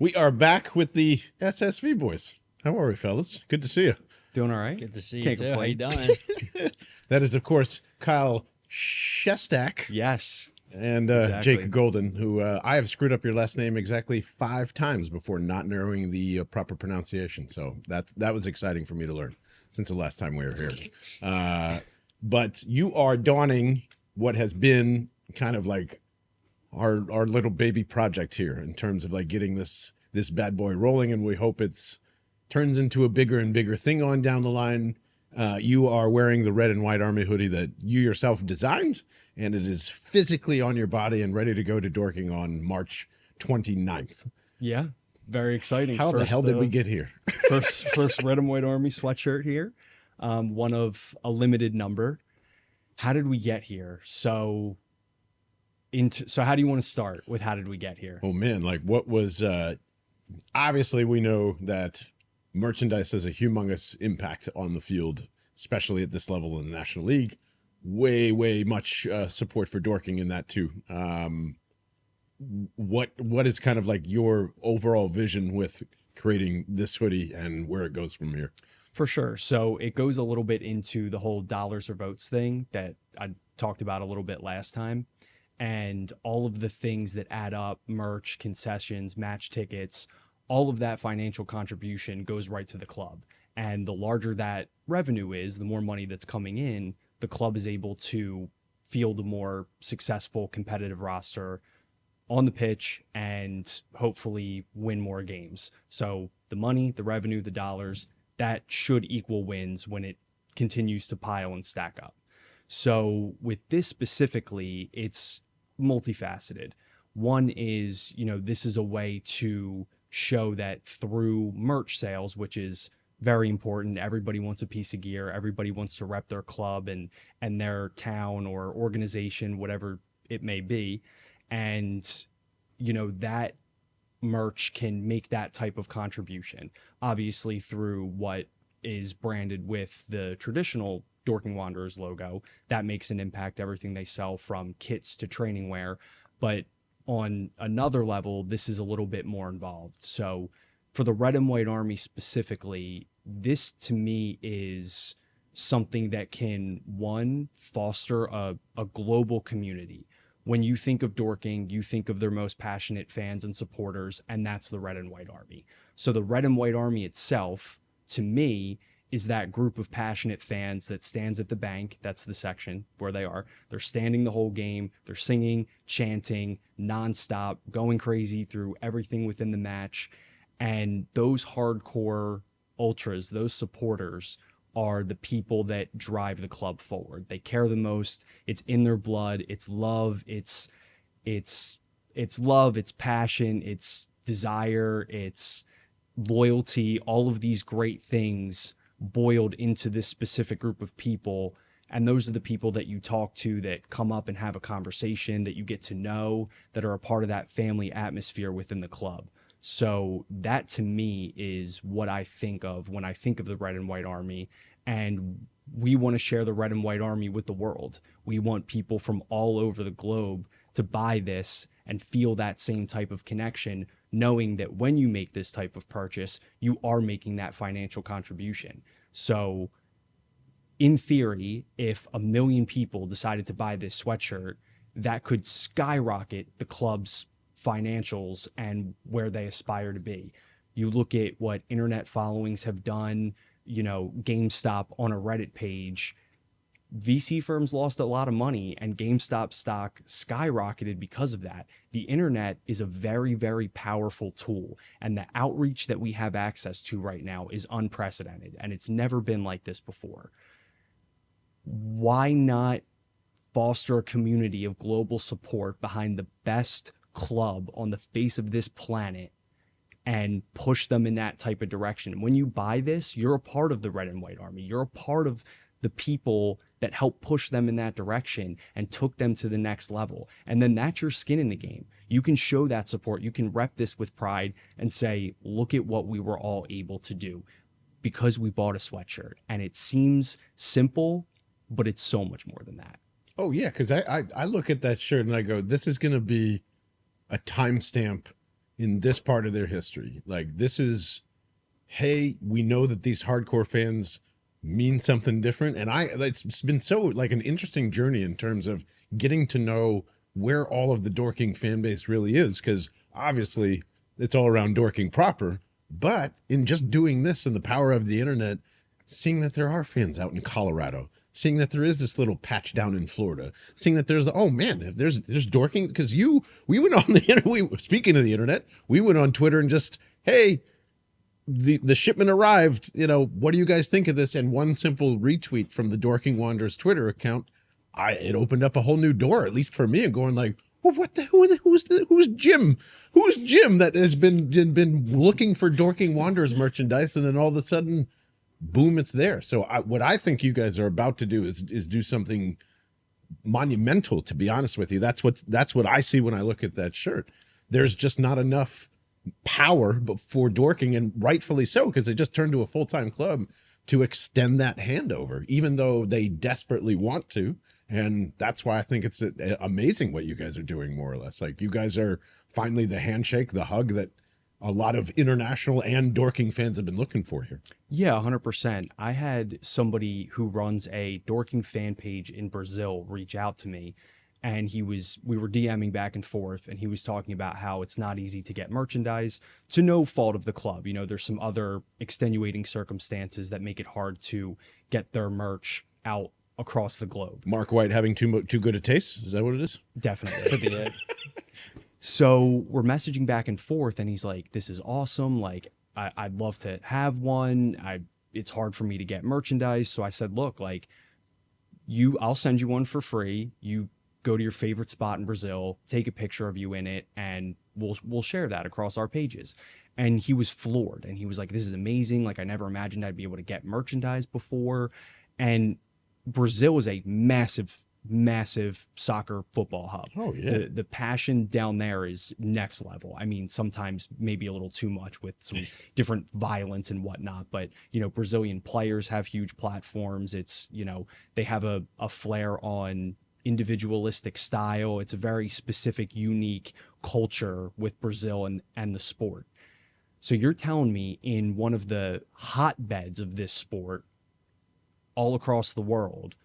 We are back with the SSV boys. How are we, fellas? Good to see you. Doing all right. Good to see you Can't too. How you complain. doing? That is, of course, Kyle Shestak Yes. and Exactly. Jake Golden, who I have screwed up your last name exactly 5 times before not knowing the proper pronunciation. So that was exciting for me to learn since the last time we were here. But you are donning what has been kind of like our little baby project here in terms of like getting this bad boy rolling, and we hope it's turns into a bigger and bigger thing on down the line. You are wearing the red and white Army hoodie that you yourself designed, and it is physically on your body and ready to go to Dorking on March 29th. Yeah. Very exciting. How the hell did we get here? first Red and White Army sweatshirt here. One of a limited number. How did we get here? So how do you want to start with how did we get here? Oh man, like what was obviously we know that merchandise has a humongous impact on the field, especially at this level in the National League. Way much support for Dorking in that too. What is kind of like your overall vision with creating this hoodie and where it goes from here? For sure. So it goes a little bit into the whole dollars or votes thing that I talked about a little bit last time. And all of the things that add up, merch, concessions, match tickets, all of that financial contribution goes right to the club. And the larger that revenue is, the more money that's coming in, the club is able to field a more successful competitive roster on the pitch and hopefully win more games. So the money, the revenue, the dollars, that should equal wins when it continues to pile and stack up. So with this specifically, it's multifaceted. One is, this is a way to show that through merch sales, which is very important. Everybody wants a piece of gear. Everybody wants to rep their club and their town or organization, whatever it may be. And, that merch can make that type of contribution, obviously through what is branded with the traditional Dorking Wanderers logo. That makes an impact, everything they sell from kits to training wear. But on another level, this is a little bit more involved. So for the Red and White Army specifically, this to me is something that can, one, foster a global community. When you think of Dorking, you think of their most passionate fans and supporters, and that's the Red and White Army. So the Red and White Army itself, to me, is that group of passionate fans that stands at the bank. That's the section where they are. They're standing the whole game. They're singing, chanting, nonstop, going crazy through everything within the match. And those hardcore ultras, those supporters, are the people that drive the club forward. They care the most. It's in their blood. It's love. It's love. It's passion. It's desire. It's loyalty. All of these great things boiled into this specific group of people. And those are the people that you talk to, that come up and have a conversation, that you get to know, that are a part of that family atmosphere within the club. So that to me is what I think of when I think of the Red and White Army. And we want to share the Red and White Army with the world. We want people from all over the globe to buy this and feel that same type of connection, knowing that when you make this type of purchase, you are making that financial contribution. So in theory, if 1 million people decided to buy this sweatshirt, that could skyrocket the club's financials and where they aspire to be. You look at what internet followings have done, GameStop on a Reddit page, VC firms lost a lot of money and GameStop stock skyrocketed because of that. The internet is a very, very powerful tool, and the outreach that we have access to right now is unprecedented, and it's never been like this before. Why not foster a community of global support behind the best club on the face of this planet and push them in that type of direction? When you buy this, you're a part of the Red and White Army. You're a part of the people that helped push them in that direction and took them to the next level. And then that's your skin in the game. You can show that support. You can rep this with pride and say, look at what we were all able to do because we bought a sweatshirt. And it seems simple, but it's so much more than that. Oh yeah, because I look at that shirt and I go, this is going to be a timestamp in this part of their history. Like, this is, hey, we know that these hardcore fans mean something different. And it's been so like an interesting journey in terms of getting to know where all of the Dorking fan base really is. Because obviously it's all around Dorking proper, but in just doing this and the power of the internet, seeing that there are fans out in Colorado, seeing that there is this little patch down in Florida, seeing that there's, oh man, there's Dorking, because we went on the internet, speaking of the internet, we went on Twitter and just, hey, the shipment arrived, what do you guys think of this? And one simple retweet from the Dorking Wanderers Twitter account, it opened up a whole new door, at least for me, and going like, well, who's Jim? Who's Jim that has been looking for Dorking Wanderers merchandise, and then all of a sudden, boom, it's there. So what I think you guys are about to do is do something monumental, to be honest with you. That's what I see when I look at that shirt. There's just not enough power for Dorking, and rightfully so, because they just turned to a full-time club, to extend that handover, even though they desperately want to. And that's why I think it's amazing what you guys are doing, more or less. Like, you guys are finally the handshake, the hug that a lot of international and Dorking fans have been looking for here. Yeah, 100%. I had somebody who runs a Dorking fan page in Brazil reach out to me, and we were DMing back and forth, and he was talking about how it's not easy to get merchandise, to no fault of the club. There's some other extenuating circumstances that make it hard to get their merch out across the globe. Mark White having too good a taste? Is that what it is? Definitely. Could be it. So we're messaging back and forth, and he's like, this is awesome. Like, I'd love to have one. It's hard for me to get merchandise. So I said, look, like, I'll send you one for free. You go to your favorite spot in Brazil, take a picture of you in it, and we'll share that across our pages. And he was floored, and he was like, this is amazing. Like, I never imagined I'd be able to get merchandise before. And Brazil is a massive soccer football hub. Oh yeah. The passion down there is next level. I mean, sometimes maybe a little too much with some different violence and whatnot, but Brazilian players have huge platforms. It's, they have a flair on individualistic style. It's a very specific, unique culture with Brazil and the sport. So you're telling me in one of the hotbeds of this sport all across the world,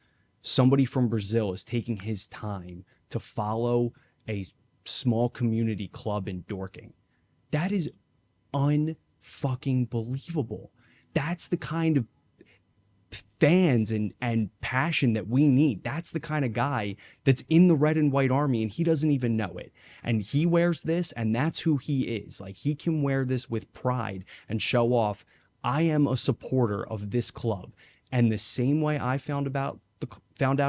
somebody from Brazil is taking his time to follow a small community club in Dorking. That is unfucking believable. That's the kind of fans and passion that we need. That's the kind of guy that's in the red and white army, and he doesn't even know it. And he wears this, and that's who he is. Like, he can wear this with pride and show off, I am a supporter of this club. And the same way I found out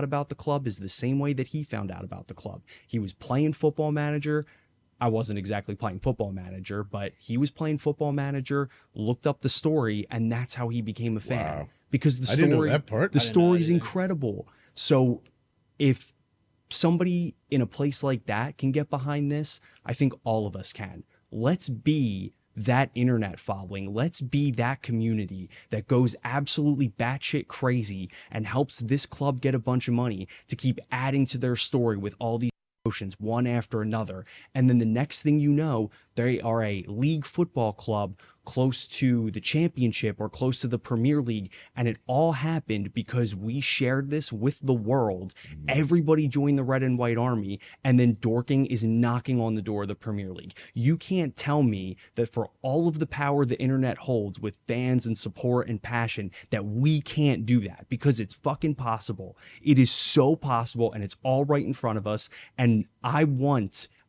about the club is the same way that he found out about the club. He was playing Football Manager. I wasn't exactly playing Football Manager, but he was playing Football Manager, looked up the story, and that's how he became a fan. Wow. Because the I didn't know that part. The story's incredible. So if somebody in a place like that can get behind this, I think all of us can. Let's be that internet following. Let's be that community that goes absolutely batshit crazy and helps this club get a bunch of money to keep adding to their story with all these promotions one after another. And then the next thing you know, they are a league football club close to the championship or close to the Premier League. And it all happened because we shared this with the world. Everybody joined the red and white army, and then Dorking is knocking on the door of the Premier League. You can't tell me that for all of the power the internet holds with fans and support and passion, that we can't do that, because it's fucking possible. It is so possible, and it's all right in front of us. And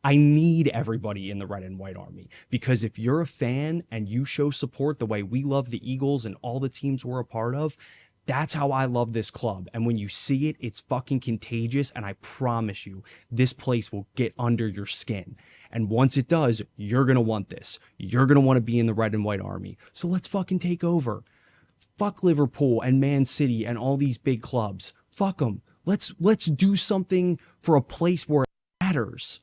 I need everybody in the red and white army, because if you're a fan and you show support the way we love the Eagles and all the teams we're a part of, that's how I love this club. And when you see it, it's fucking contagious. And I promise you, this place will get under your skin. And once it does, you're going to want this. You're going to want to be in the red and white army. So let's fucking take over. Fuck Liverpool and Man City and all these big clubs. Fuck them. Let's do something for a place where it matters.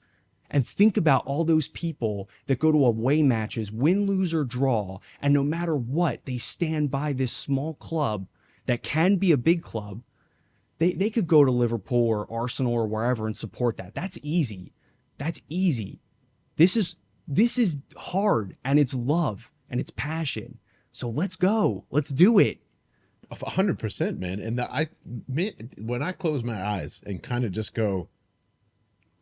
And think about all those people that go to away matches, win, lose, or draw, and no matter what, they stand by this small club that can be a big club. They could go to Liverpool or Arsenal or wherever and support that. That's easy. That's easy. This is This is hard, and it's love, and it's passion. So let's go. Let's do it. 100%, man. And when I close my eyes and kind of just go,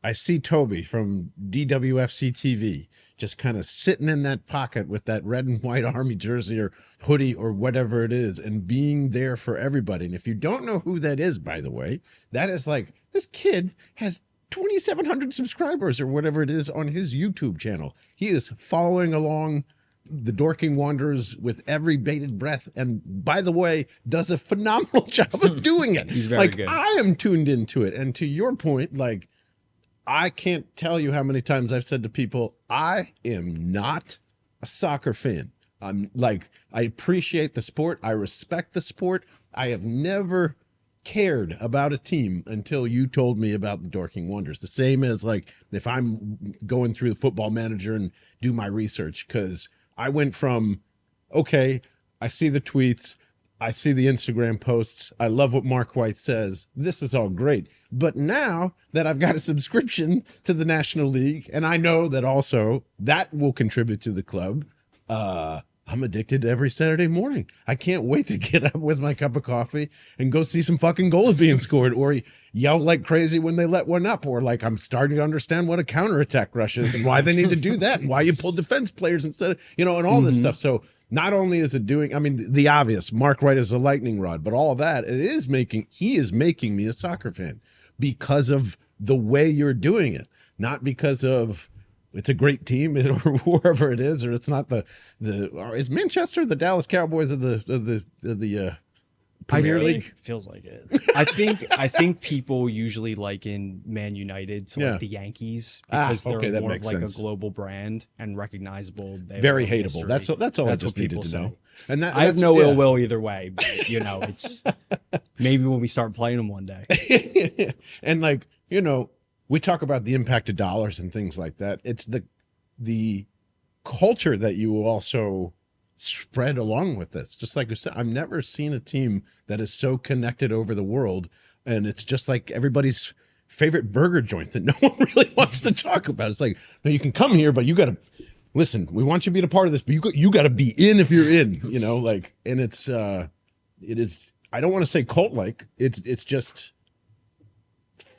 I see Toby from DWFC TV just kind of sitting in that pocket with that red and white Army jersey or hoodie or whatever it is, and being there for everybody. And if you don't know who that is, by the way, that is like, this kid has 2,700 subscribers or whatever it is on his YouTube channel. He is following along the Dorking Wanderers with every bated breath, and by the way, does a phenomenal job of doing it. He's very good. I am tuned into it. And to your point, like, I can't tell you how many times I've said to people, I am not a soccer fan. I'm like, I appreciate the sport. I respect the sport. I have never cared about a team until you told me about the Dorking Wanderers. The same as like if I'm going through the Football Manager and do my research, because I went from, okay, I see the tweets, I see the Instagram posts, I love what Mark White says, this is all great. But now that I've got a subscription to the National League, and I know that also that will contribute to the club, I'm addicted every Saturday morning. I can't wait to get up with my cup of coffee and go see some fucking goals being scored, or yell like crazy when they let one up, or like I'm starting to understand what a counterattack rush is and why they need to do that and why you pull defense players instead of, and all this stuff. So not only is it doing, I mean, the obvious, Mark Wright is a lightning rod, but all that, he is making me a soccer fan because of the way you're doing it, not because of, it's a great team or wherever it is, or it's not is Manchester the Dallas Cowboys of the Premier League? Feels like it. I think people usually liken Man United to like the Yankees because they're more of like a global brand and recognizable. Very hateable. History. That's all I just needed to know. And I have no ill will either way. But, it's maybe when we start playing them one day. And like we talk about the impact of dollars and things like that. It's the culture that you also spread along with this. Just like you said, I've never seen a team that is so connected over the world, and it's just like everybody's favorite burger joint that no one really wants to talk about. It's like, no, you can come here, but you got to listen. We want you to be a part of this, but you got to be in if you're in. And it's it is. I don't want to say cult like. It's just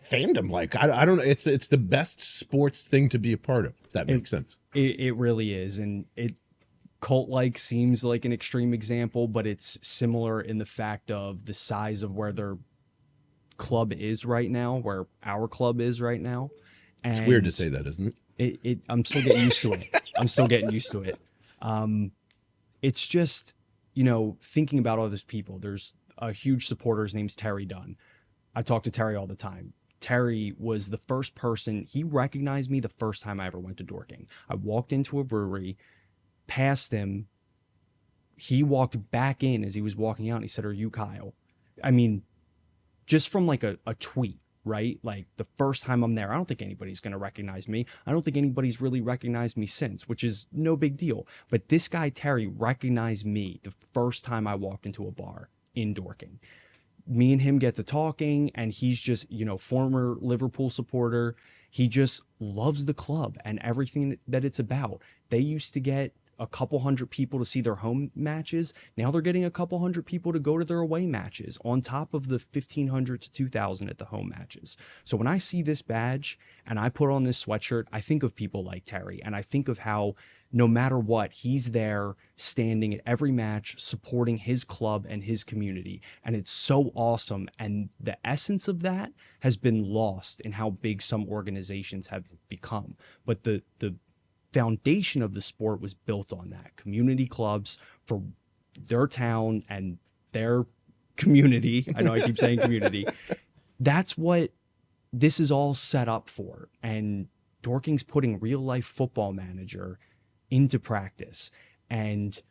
fandom like. I don't know. It's the best sports thing to be a part of, if that makes sense. It really is. And cult like seems like an extreme example, but it's similar in the fact of the size of where their club is right now, where our club is right now. And it's weird to say that, isn't it? I'm still getting used to it. It's just, thinking about all those people. There's a huge supporter. His name's Terry Dunn. I talk to Terry all the time. Terry was the first person, he recognized me the first time I ever went to Dorking. I walked into a brewery, passed him. He walked back in as he was walking out and he said, "Are you Kyle?" I mean, just from like a tweet, right? Like the first time I'm there, I don't think anybody's going to recognize me. I don't think anybody's really recognized me since, which is no big deal. But this guy, Terry, recognized me the first time I walked into a bar in Dorking. Me and him get to talking, and he's just, former Liverpool supporter. He just loves the club and everything that it's about. They used to get a couple hundred people to see their home matches. Now they're getting a couple hundred people to go to their away matches on top of the 1,500 to 2,000 at the home matches. So when I see this badge and I put on this sweatshirt, I think of people like Terry, and I think of how no matter what, he's there standing at every match, supporting his club and his community. And it's so awesome. And the essence of that has been lost in how big some organizations have become. But the foundation of the sport was built on that. Community clubs for their town and their community. I know I keep saying community. That's what this is all set up for. And Dorking's putting Real Life Football Manager into practice, and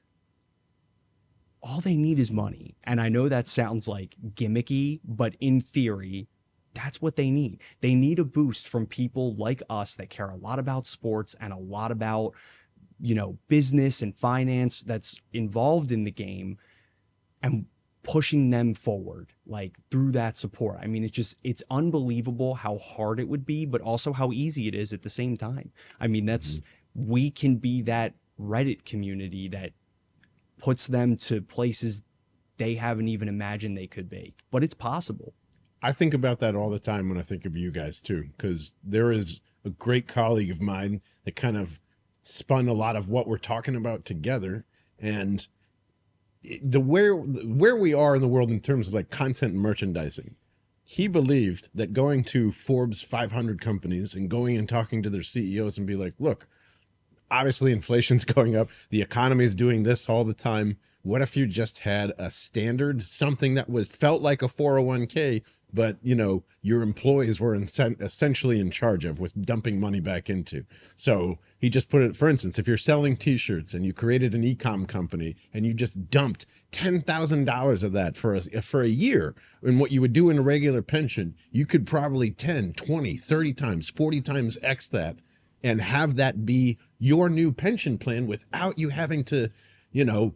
all they need is money. And I know that sounds like gimmicky, but in theory, that's what they need. They need a boost from people like us that care a lot about sports and a lot about, business and finance that's involved in the game, and pushing them forward, like through that support. I mean, it's unbelievable how hard it would be, but also how easy it is at the same time. I mean, that's we can be that Reddit community that puts them to places they haven't even imagined they could be. But it's possible. I think about that all the time when I think of you guys too, because there is a great colleague of mine that kind of spun a lot of what we're talking about together. And where we are in the world in terms of like content and merchandising, he believed that going to Forbes 500 companies and going and talking to their CEOs and be like, look, obviously inflation's going up, the economy is doing this all the time. What if you just had a standard, something that felt like a 401k, but you know, your employees were essentially in charge of, with dumping money back into? So he just put it, for instance, if you're selling t-shirts and you created an e-com company and you just dumped $10,000 of that for a year, and what you would do in a regular pension, you could probably 10, 20, 30 times, 40 times X that, and have that be your new pension plan without you having to, you know,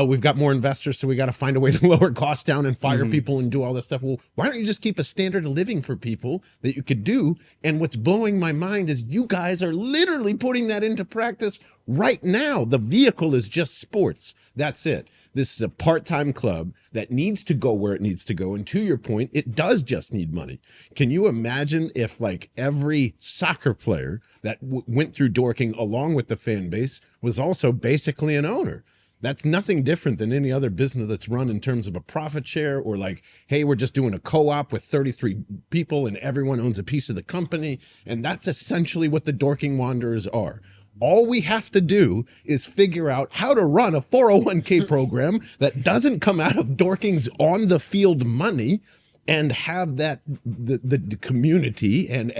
we've got more investors, so we got to find a way to lower costs down and fire people and do all this stuff. Well, why don't you just keep a standard of living for people that you could do? And what's blowing my mind is you guys are literally putting that into practice right now. The vehicle is just sports. That's it. This is a part-time club that needs to go where it needs to go. And to your point, it does just need money. Can you imagine if like every soccer player that went through Dorking along with the fan base was also basically an owner? That's nothing different than any other business that's run in terms of a profit share, or like, hey, we're just doing a co-op with 33 people and everyone owns a piece of the company. And that's essentially what the Dorking Wanderers are. All we have to do is figure out how to run a 401k program that doesn't come out of Dorking's on the field money, and have that the community and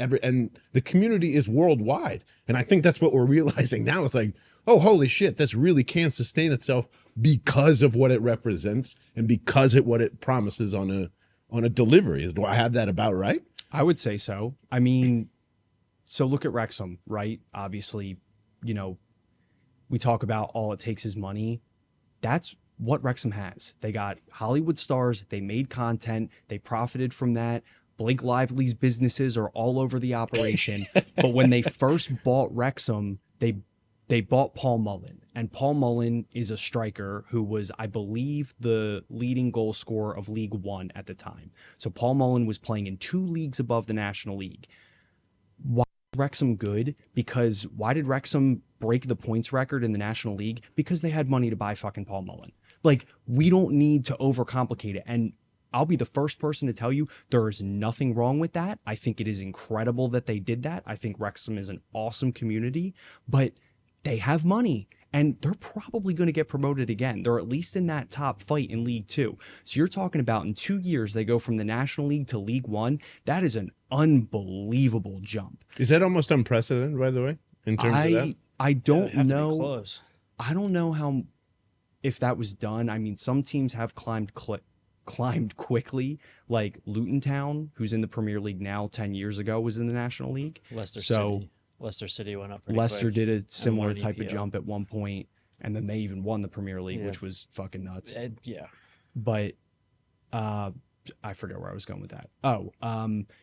the community is worldwide. And I think that's what we're realizing now. It's like, oh, holy shit, this really can sustain itself because of what it represents and because of what it promises on a delivery. Do I have that about right? I would say so. I mean, so look at Wrexham, right? Obviously, you know, we talk about all it takes is money. That's what Wrexham has. They got Hollywood stars. They made content. They profited from that. Blake Lively's businesses are all over the operation. But when they first bought Wrexham, they bought Paul Mullen. And Paul Mullen is a striker who was, I believe, the leading goal scorer of League One at the time. So Paul Mullen was playing in 2 leagues above the National League. Why is Wrexham good? Because why did Wrexham break the points record in the National League? Because they had money to buy fucking Paul Mullen. Like, we don't need to overcomplicate it. And I'll be the first person to tell you there is nothing wrong with that. I think it is incredible that they did that. I think Wrexham is an awesome community, but they have money and they're probably going to get promoted again. They're at least in that top fight in League Two. So you're talking about in 2 years, they go from the National League to League One. That is an unbelievable jump. Is that almost unprecedented, by the way, in terms of that? I don't know. I don't know if that was done. I mean, some teams have climbed quickly, like Luton Town, who's in the Premier League now, 10 years ago was in the National League. Leicester City went up pretty Leicester quick did a similar and won an type of EPL. jump at one point, and then they even won the Premier League, which was fucking nuts. Yeah. But I forget where I was going with that.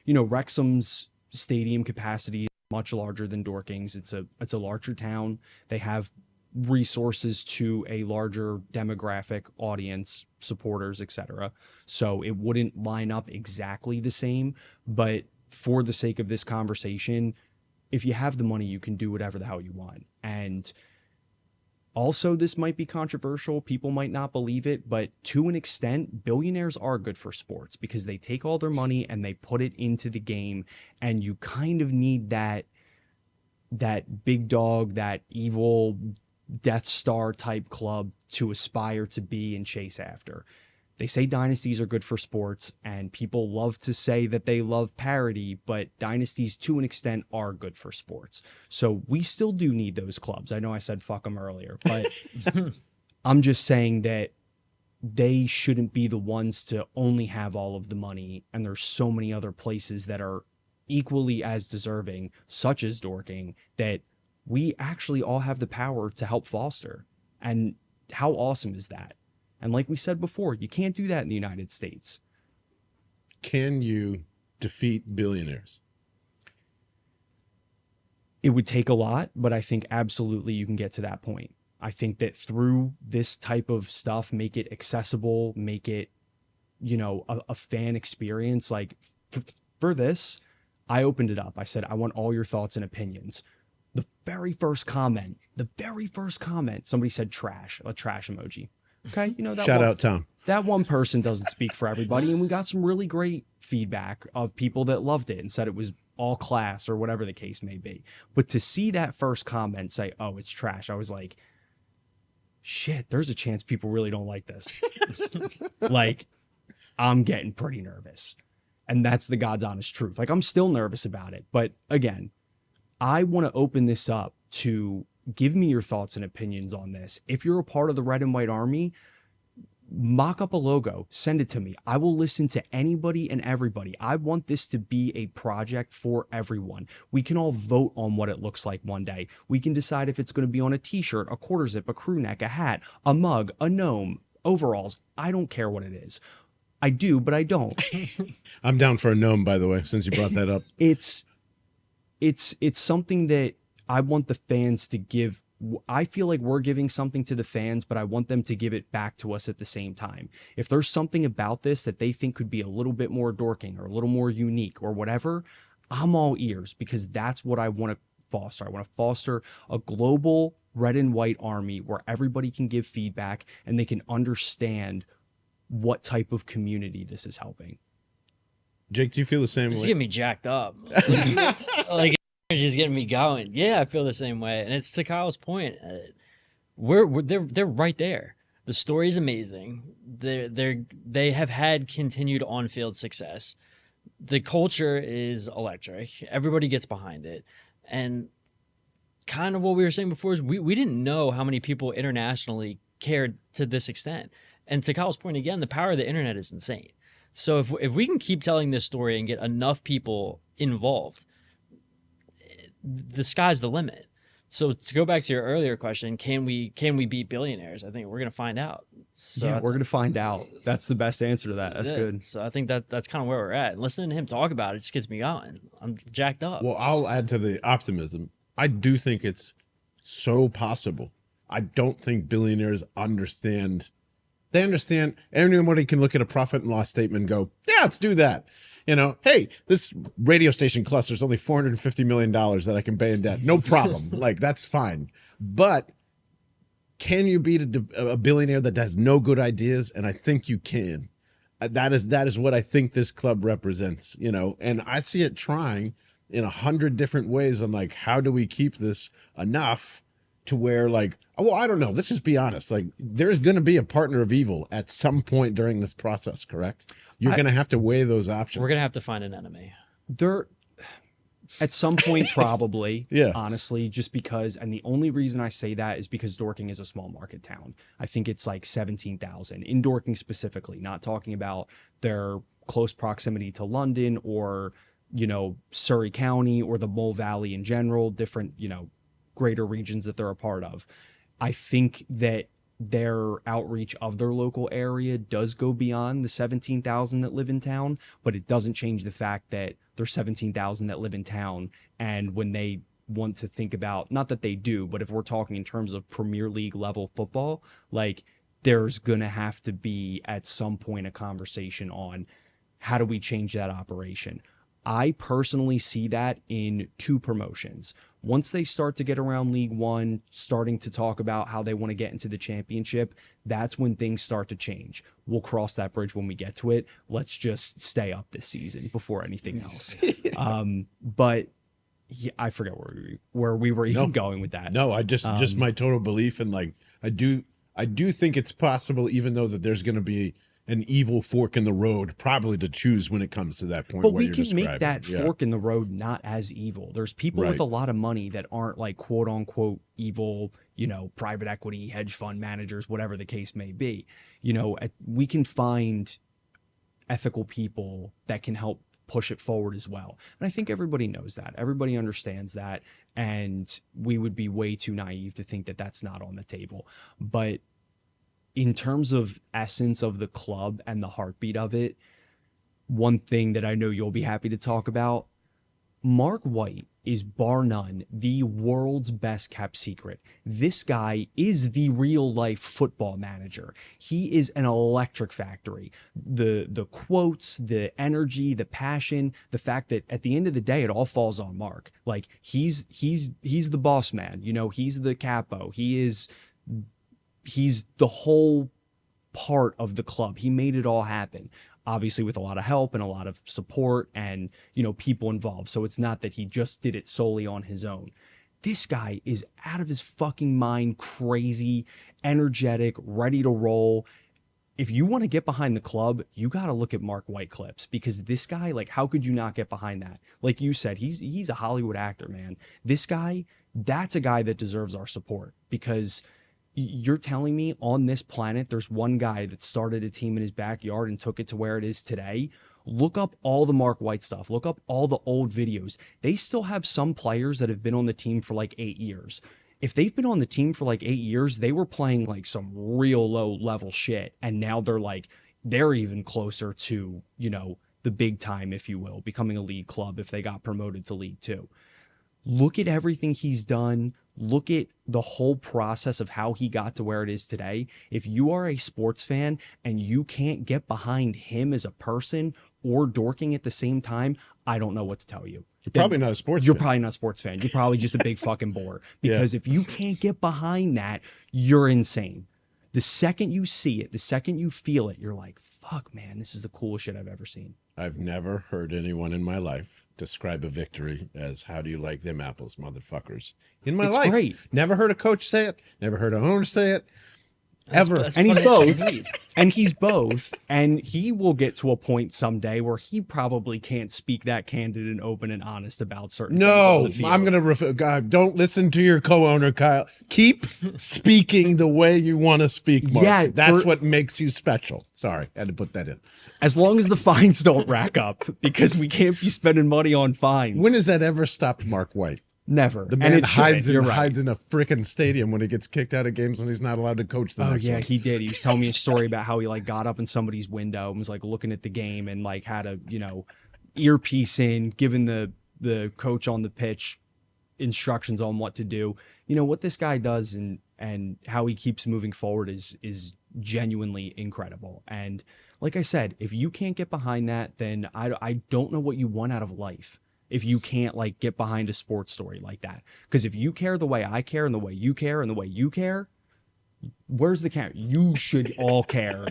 You know, Wrexham's stadium capacity is much larger than Dorking's. It's a larger town. They have resources to a larger demographic audience, supporters, etc. So it wouldn't line up exactly the same, but for the sake of this conversation, if you have the money, you can do whatever the hell you want. And also, this might be controversial. People might not believe it, but to an extent, billionaires are good for sports because they take all their money and they put it into the game. And you kind of need that big dog, that evil Death Star type club to aspire to be and chase after. They say dynasties are good for sports, and people love to say that they love parity, but dynasties to an extent are good for sports. So we still do need those clubs. I know I said fuck them earlier, but I'm just saying that they shouldn't be the ones to only have all of the money, and there's so many other places that are equally as deserving, such as Dorking, that we actually all have the power to help foster. And how awesome is that? And like we said before, you can't do that in the United States. Can you defeat billionaires? It would take a lot, but I think absolutely you can get to that point. I think that through this type of stuff, make it accessible, make it, a fan experience. Like for this, I opened it up. I said, I want all your thoughts and opinions. The very first comment, somebody said trash, a trash emoji. Okay. Shout out, Tom. That one person doesn't speak for everybody. And we got some really great feedback of people that loved it and said it was all class or whatever the case may be. But to see that first comment say, oh, it's trash, I was like, shit, there's a chance people really don't like this. Like, I'm getting pretty nervous. And that's the God's honest truth. Like, I'm still nervous about it. But again, I want to open this up to give me your thoughts and opinions on this. If you're a part of the Red and White Army, mock up a logo, send it to me. I will listen to anybody and everybody. I want this to be a project for everyone. We can all vote on what it looks like one day. We can decide if it's going to be on a t-shirt, a quarter zip, a crew neck, a hat, a mug, a gnome, overalls. I don't care what it is. I do, but I don't. I'm down for a gnome, by the way, since you brought that up. It's something that I want the fans to give. I feel like we're giving something to the fans, but I want them to give it back to us at the same time. If there's something about this that they think could be a little bit more dorking or a little more unique or whatever, I'm all ears, because that's what I want to foster. I want to foster a global Red and White Army where everybody can give feedback and they can understand what type of community this is helping. Jake, do you feel the same way? It's getting me jacked up. Like energy's getting me going. Yeah, I feel the same way. And it's to Kyle's point. They're right there. The story is amazing. They have had continued on-field success. The culture is electric. Everybody gets behind it. And kind of what we were saying before is we didn't know how many people internationally cared to this extent. And to Kyle's point again, the power of the internet is insane. So if we can keep telling this story and get enough people involved, the sky's the limit. So to go back to your earlier question, can we beat billionaires? I think we're going to find out. So yeah, we're going to find out. That's the best answer to that. That's good. So I think that's kind of where we're at. And listening to him talk about it just gets me going. I'm jacked up. Well, I'll add to the optimism. I do think it's so possible. I don't think billionaires understand. They understand. Anybody can look at a profit and loss statement and go, yeah, let's do that. Hey, this radio station cluster is only $450 million that I can pay in debt. No problem. Like, that's fine. But can you beat a billionaire that has no good ideas? And I think you can. That is what I think this club represents, and I see it trying in 100 different ways on, like, how do we keep this enough to where, like, well, I don't know. Let's just be honest. Like, there's going to be a partner of evil at some point during this process, correct? You're going to have to weigh those options. We're going to have to find an enemy. There, at some point, probably, yeah. Honestly, just because, and the only reason I say that is because Dorking is a small market town. I think it's like 17,000 in Dorking specifically, not talking about their close proximity to London or, Surrey County or the Mole Valley in general, different, greater regions that they're a part of. I think that their outreach of their local area does go beyond the 17,000 that live in town, but it doesn't change the fact that there's 17,000 that live in town. And when they want to think about, not that they do, but if we're talking in terms of Premier League level football, like, there's going to have to be at some point a conversation on how do we change that operation. I personally see that in two promotions. Once they start to get around League One, starting to talk about how they want to get into the championship, that's when things start to change. We'll cross that bridge when we get to it. Let's just stay up this season before anything else. But yeah, I forget where we were even going with that. No, I just my total belief in, like, I do think it's possible, even though that there's going to be an evil fork in the road probably to choose when it comes to that point. But we can make that fork in the road not as evil. There's people with a lot of money that aren't, like, quote unquote evil, private equity, hedge fund managers, whatever the case may be. We can find ethical people that can help push it forward as well. And I think everybody knows that. Everybody understands that. And we would be way too naive to think that that's not on the table. But in terms of essence of the club and the heartbeat of it, one thing that I know you'll be happy to talk about, Mark White is bar none the world's best kept secret. This guy is the real life football manager. He is an electric factory. The quotes, the energy, the passion, the fact that at the end of the day it all falls on Mark. Like he's the boss man, you know, he's the capo. He's the whole part of the club. He made it all happen. Obviously with a lot of help and a lot of support and, you know, people involved. So it's not that he just did it solely on his own. This guy is out of his fucking mind, crazy, energetic, ready to roll. If you want to get behind the club, you got to look at Mark White clips, because this guy, like, how could you not get behind that? Like you said, he's a Hollywood actor, man. This guy, that's a guy that deserves our support, because you're telling me on this planet there's one guy that started a team in his backyard and took it to where it is today? Look up all the Mark White stuff. Look up all the old videos. They still have some players that have been on the team for like 8 years. If they've been on the team for like 8 years, they were playing like some real low level shit. And now they're even closer to, you know, the big time, if you will, becoming a league club if they got promoted to League Two. Look at everything he's done. Look at the whole process of how he got to where it is today. If you are a sports fan and you can't get behind him as a person or Dorking at the same time, I don't know what to tell you. You're probably not a sports You're fan. probably not a sports fan. You're probably just a big fucking bore. Because if you can't get behind that, you're insane. The second you see it, the second you feel it, you're like, fuck, man, this is the coolest shit I've ever seen. I've never heard anyone in my life describe a victory as, how do you like them apples, motherfuckers? In my life. Great. Never heard a coach say it. Never heard an owner say it. Ever. And he's both. And he's both. And he will get to a point someday where he probably can't speak that candid and open and honest about certain things. No, on the field. I'm going to God, don't listen to your co-owner, Kyle. Keep speaking the way you want to speak, Mark. Yeah, that's what makes you special. Sorry, had to put that in. As long as the fines don't rack up, because we can't be spending money on fines. When has that ever stopped Mark White? Never. The man hides right. in a freaking stadium when he gets kicked out of games and he's not allowed to coach the next one. He did. He was telling me a story about how he like got up in somebody's window and was like looking at the game and like had a, you know, earpiece in, giving the coach on the pitch instructions on what to do. You know what this guy does and how he keeps moving forward is genuinely incredible. And like I said, if you can't get behind that, then I don't know what you want out of life. If you can't like get behind a sports story like that. Because if you care the way I care and the way you care and the way you care, where's the care? You should all care.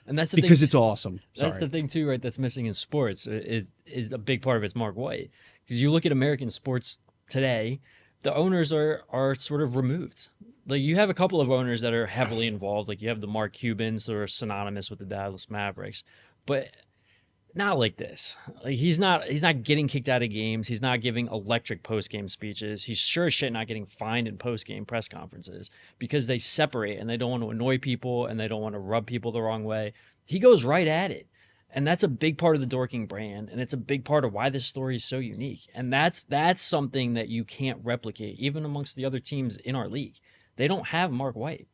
And that's the because thing, it's awesome. That's the thing too, right? That's missing in sports is a big part of it's Mark White. Because you look at American sports today, the owners are sort of removed. Like you have a couple of owners that are heavily involved. Like you have the Mark Cubans who are synonymous with the Dallas Mavericks, but not like this. Like he's not getting kicked out of games. He's not giving electric post-game speeches. He's sure as shit not getting fined in post-game press conferences because they separate and they don't want to annoy people and they don't want to rub people the wrong way. He goes right at it. And that's a big part of the Dorking brand. And it's a big part of why this story is so unique. And that's something that you can't replicate, even amongst the other teams in our league. They don't have Mark White.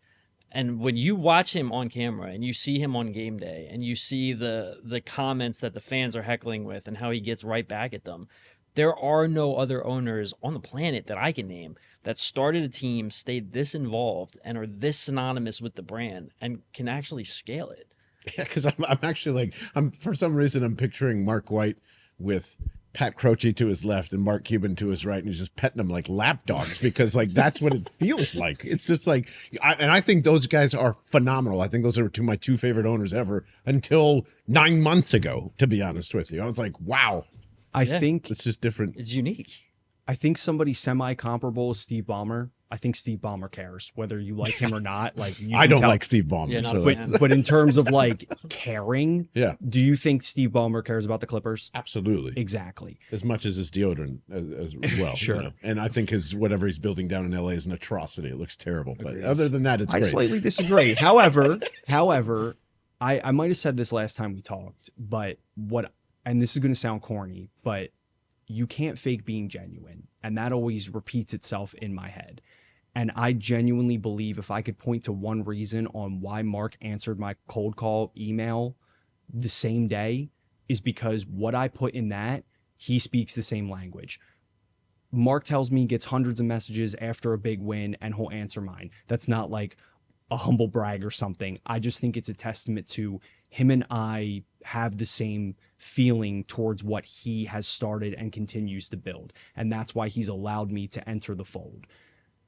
And when you watch him on camera and you see him on game day and you see the comments that the fans are heckling with and how he gets right back at them, there are no other owners on the planet that I can name that started a team, stayed this involved, and are this synonymous with the brand and can actually scale it. Yeah, because I'm actually for some reason I'm picturing Mark White with Pat Croce to his left and Mark Cuban to his right, and he's just petting them like lap dogs because like that's what it feels like. It's just like, I think those guys are phenomenal. I think those are my two favorite owners ever until 9 months ago, to be honest with you. I was like, wow. I think it's just different. It's unique. I think somebody semi-comparable is Steve Ballmer. I think Steve Ballmer cares whether you like him or not. Like I don't like Steve Ballmer. Yeah, so but in terms of like caring, yeah. Do you think Steve Ballmer cares about the Clippers? Absolutely. Exactly. As much as his deodorant as well. Sure. You know? And I think his whatever he's building down in LA is an atrocity. It looks terrible. But other than that, it's I great. slightly disagree. However, I might have said this last time we talked, but and this is going to sound corny, but you can't fake being genuine. And that always repeats itself in my head. And I genuinely believe if I could point to one reason on why Mark answered my cold call email the same day is because what I put in that, he speaks the same language. Mark tells me he gets hundreds of messages after a big win and he'll answer mine. That's not like a humble brag or something. I just think it's a testament to him and I have the same feeling towards what he has started and continues to build. And that's why he's allowed me to enter the fold.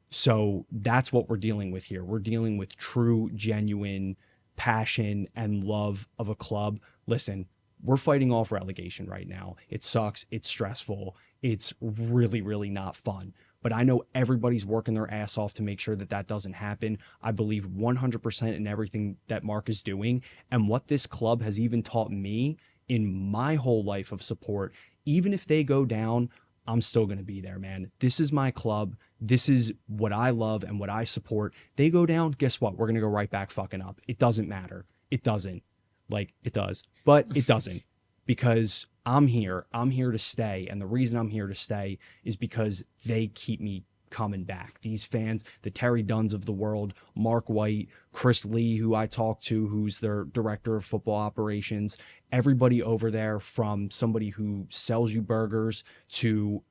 So that's what we're dealing with here. We're dealing with true, genuine passion and love of a club. Listen, we're fighting off relegation right now. It sucks. It's stressful. It's really, really not fun. But I know everybody's working their ass off to make sure that that doesn't happen. I believe 100% in everything that Mark is doing. And what this club has even taught me in my whole life of support, even if they go down, I'm still going to be there, man. This is my club. This is what I love and what I support. They go down, guess what? We're going to go right back fucking up. It doesn't matter. It doesn't. Like, it does. But it doesn't. Because I'm here. I'm here to stay. And the reason I'm here to stay is because they keep me coming back. These fans, the Terry Dunns of the world, Mark White, Chris Lee, who I talk to, who's their director of football operations, everybody over there, from somebody who sells you burgers to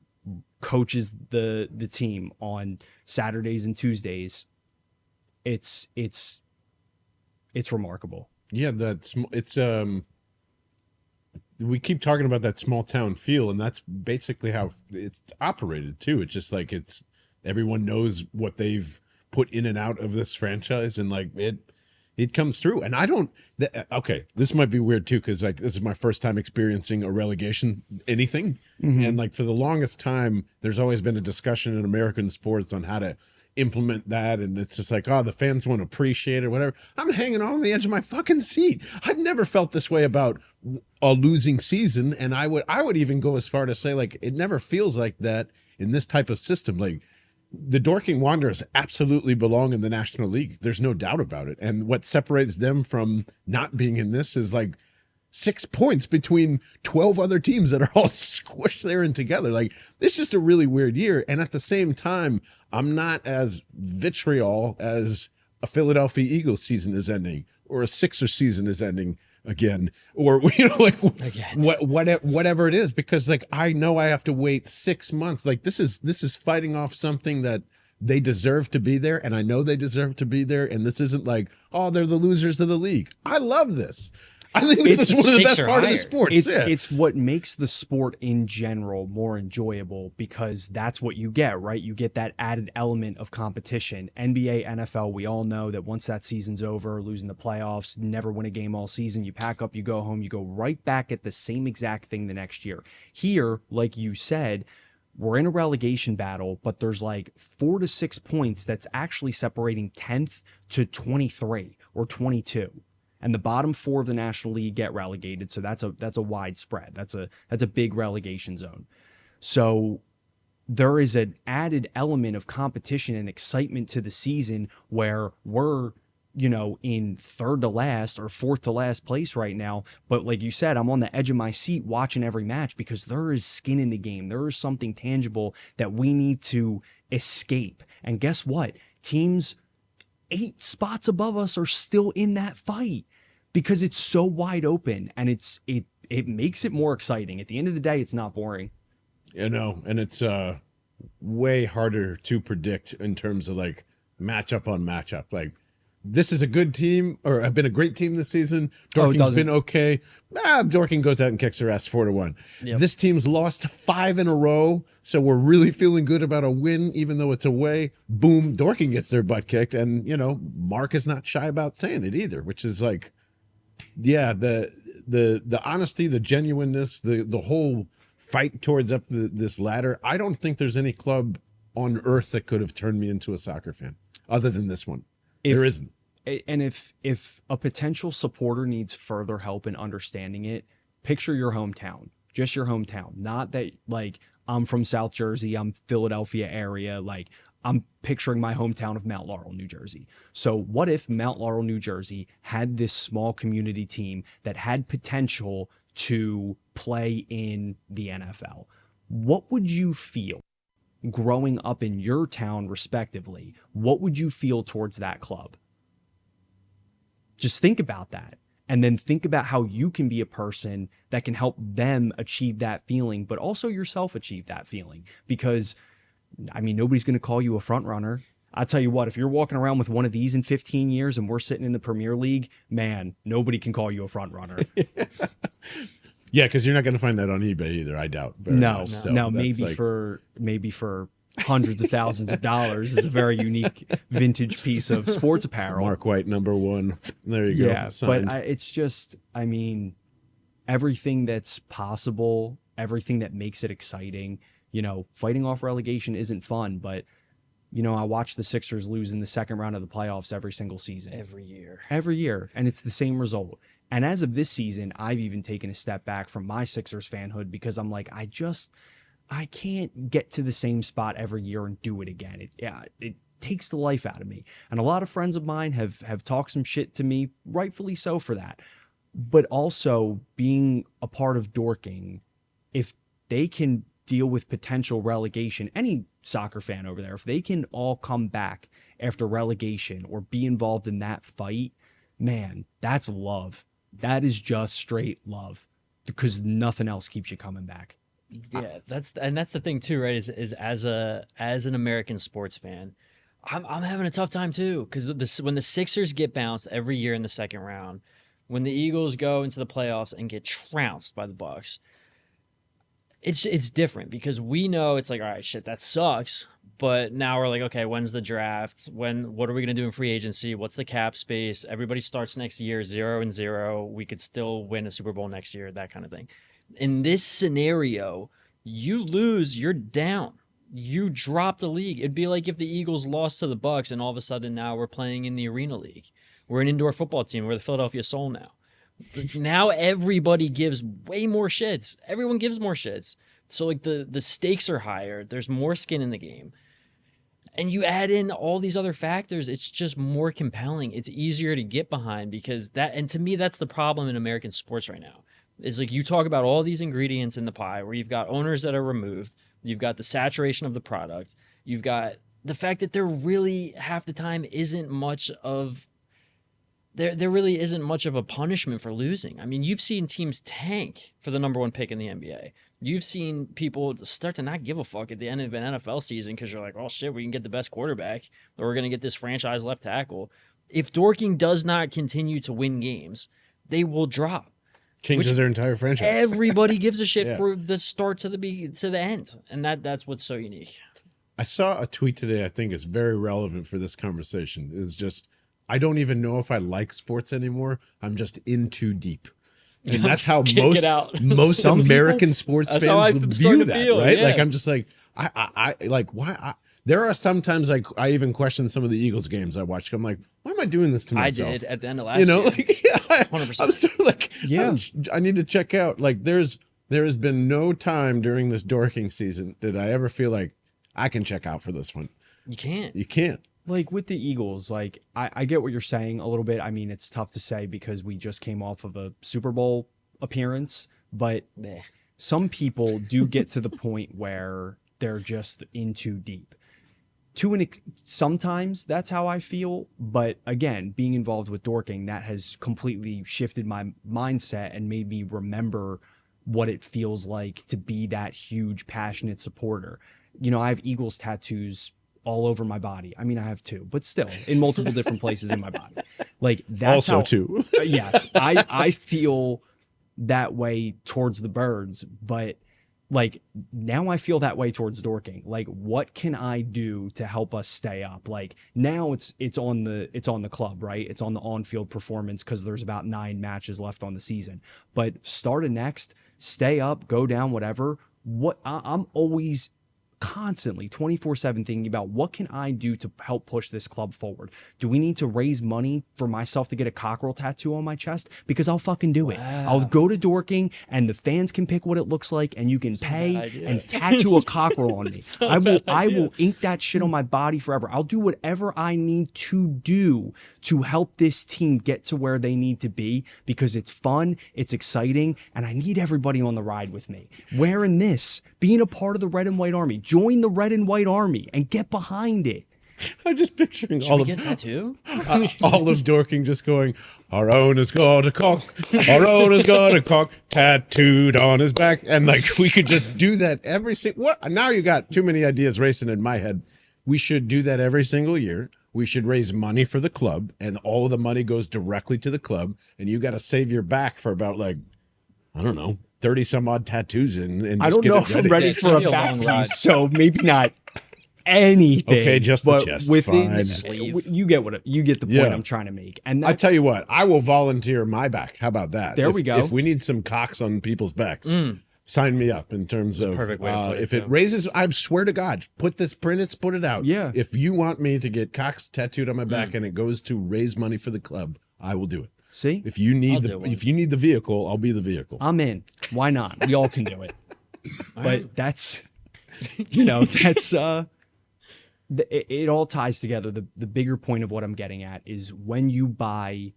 coaches the team on Saturdays and Tuesdays. It's remarkable. Yeah, we keep talking about that small town feel, and that's basically how it's operated too. It's just like everyone knows what they've put in and out of this franchise, and like it comes through. And I don't. Okay, this might be weird too, because like this is my first time experiencing a relegation anything, and like for the longest time, there's always been a discussion in American sports on how to implement that, and it's just like, oh, the fans won't appreciate it, whatever. I'm hanging on the edge of my fucking seat. I've never felt this way about a losing season, and I would even go as far to say, like, it never feels like that in this type of system. Like, the Dorking Wanderers absolutely belong in the National League. There's no doubt about it. And what separates them from not being in this is like 6 points between 12 other teams that are all squished there and together. Like, it's just a really weird year. And at the same time, I'm not as vitriol as a Philadelphia Eagles season is ending, or a Sixers season is ending again, or, you know, like whatever it is, because like, I know I have to wait 6 months. Like, this is fighting off something that they deserve to be there. And I know they deserve to be there. And this isn't like, oh, they're the losers of the league. I love this. I think this is one of the best part of the sport. It's what makes the sport in general more enjoyable, because that's what you get, right? You get that added element of competition. NBA, NFL, we all know that once that season's over, losing the playoffs, never win a game all season, you pack up, you go home, you go right back at the same exact thing the next year. Here, like you said, we're in a relegation battle, but there's like 4 to 6 points that's actually separating 10th to 23 or 22. And the bottom 4 of the National League get relegated. So that's a wide spread. That's a big relegation zone. So there is an added element of competition and excitement to the season, where we're, you know, in 3rd to last or 4th to last place right now. But like you said, I'm on the edge of my seat watching every match, because there is skin in the game. There is something tangible that we need to escape. And guess what? Teams 8 spots above us are still in that fight, because it's so wide open, and it makes it more exciting. At the end of the day, it's not boring. You know, and it's way harder to predict in terms of like matchup on matchup. Like, this is a good team, or have been a great team this season. Dorking's been okay. Dorking goes out and kicks their ass 4-1. Yep. This team's lost 5 in a row, so we're really feeling good about a win, even though it's away. Boom, Dorking gets their butt kicked, and you know, Mark is not shy about saying it either, which is like, yeah, the honesty, the genuineness, the whole fight towards up this ladder. I don't think there's any club on earth that could have turned me into a soccer fan other than this one. There isn't. And if a potential supporter needs further help in understanding it, picture your hometown, just your hometown. Not that like I'm from South Jersey, I'm Philadelphia area, like I'm picturing my hometown of Mount Laurel, New Jersey. So what if Mount Laurel, New Jersey had this small community team that had potential to play in the NFL? What would you feel growing up in your town respectively? What would you feel towards that club? Just think about that. And then think about how you can be a person that can help them achieve that feeling, but also yourself achieve that feeling. Because, I mean, nobody's going to call you a front runner. I'll tell you what, if you're walking around with one of these in 15 years and we're sitting in the Premier League, man, nobody can call you a front runner. Yeah, because you're not going to find that on eBay either, I doubt. No, So no, that's maybe for hundreds of thousands of dollars is a very unique vintage piece of sports apparel. Mark White, #1. There you go. Yeah, Signed. but it's just, I mean, everything that's possible, everything that makes it exciting. You know, fighting off relegation isn't fun, but, you know, I watch the Sixers lose in the second round of the playoffs every single season. Every year. Every year, and it's the same result. And as of this season, I've even taken a step back from my Sixers fanhood because I'm like, I can't get to the same spot every year and do it again. It takes the life out of me. And a lot of friends of mine have talked some shit to me, rightfully so for that. But also being a part of Dorking, if they can deal with potential relegation, any soccer fan over there, if they can all come back after relegation or be involved in that fight, man, that's love. That is just straight love, because nothing else keeps you coming back. Yeah, that's the thing too, right? Is as an American sports fan, I'm having a tough time too, because when the Sixers get bounced every year in the second round, when the Eagles go into the playoffs and get trounced by the Bucks, it's different, because we know it's like, all right, shit, that sucks. But now we're like, okay, when's the draft? What are we gonna do in free agency? What's the cap space? Everybody starts next year 0-0. We could still win a Super Bowl next year, that kind of thing. In this scenario, you lose, you're down. You drop the league. It'd be like if the Eagles lost to the Bucks and all of a sudden now we're playing in the Arena League. We're an indoor football team. We're the Philadelphia Soul now. Now everybody gives way more shits. Everyone gives more shits. So like the stakes are higher. There's more skin in the game. And you add in all these other factors, it's just more compelling. It's easier to get behind, because and to me, that's the problem in American sports right now. Is like, you talk about all these ingredients in the pie where you've got owners that are removed, you've got the saturation of the product, you've got the fact that there really half the time isn't much of there really isn't much of a punishment for losing. I mean, you've seen teams tank for the #1 pick in the NBA. You've seen people start to not give a fuck at the end of an NFL season because you're like, oh shit, we can get the best quarterback, or we're going to get this franchise left tackle. If Dorking does not continue to win games, they will drop. Changes their entire franchise. Everybody gives a shit Yeah. for the start to the end, and that's what's so unique. I saw a tweet today I think is very relevant for this conversation. It's just, I don't even know if I like sports anymore. I'm just in too deep. And that's how Can't get out. most Some American sports That's how fans I'm view starting to that, feel, right? yeah. Like, I'm just like, I like, why? There are sometimes like I even question some of the Eagles games I watch. I'm like, why am I doing this to myself? I did at the end of last You know, year. like, yeah, 100%. I'm sort of like, Yeah. I need to check out. Like, there has been no time during this Dorking season that I ever feel like I can check out for this one. You can't. You can't. Like with the Eagles, like I get what you're saying a little bit. I mean, it's tough to say because we just came off of a Super Bowl appearance, but Meh. some people do get to the point where they're just in too deep. Sometimes that's how I feel, but again, being involved with Dorking, that has completely shifted my mindset and made me remember what it feels like to be that huge, passionate supporter. You know, I have Eagles tattoos all over my body. I mean, I have two, but still in multiple different places in my body. Like that's Also how, too. yes, I feel that way towards the Birds, but like now I feel that way towards Dorking. Like, what can I do to help us stay up? Like now it's on the club, right? It's on the on-field performance because there's about 9 matches left on the season. But start next, stay up, go down, whatever. I'm always constantly 24/7 thinking about what can I do to help push this club forward. Do we need to raise money for myself to get a cockerel tattoo on my chest? Because I'll fucking do it. Wow. I'll go to Dorking and the fans can pick what it looks like and you can a bad pay idea. and tattoo a cockerel on me. not a bad I idea. will ink that shit on my body forever. I'll do whatever I need to do to help this team get to where they need to be because it's fun, it's exciting, and I need everybody on the ride with me. Wearing this, being a part of the Red and White Army, join the Red and White Army and get behind it. I'm just picturing Should all we of get a tattoo? all of Dorking just going, our owner's got a cock, our owner's got a cock tattooed on his back. And like, we could just do that every single, what? Now you got too many ideas racing in my head. We should do that every single year. We should raise money for the club, and all of the money goes directly to the club. And you got to save your back for about like, I don't know, 30 some odd tattoos and I just don't get know it if I'm ready. ready Yeah, it's for gonna a be a back long ride. piece, so maybe not anything. Okay, just the but chest, within fine. Sleeve. you get the point Yeah. I'm trying to make. And I that, tell you what, I will volunteer my back. How about that? There If- we go. If we need some cocks on people's backs, sign me up in terms of perfect way to put it, if it too. raises, I swear to God, put it out. Yeah. If you want me to get cocks tattooed on my back and it goes to raise money for the club, I will do it. see, If you need I'll do one. if you need the vehicle, I'll be the vehicle. I'm in. Why not? We all can do it. But right. that's, that's it all ties together. The bigger point of what I'm getting at is when you buy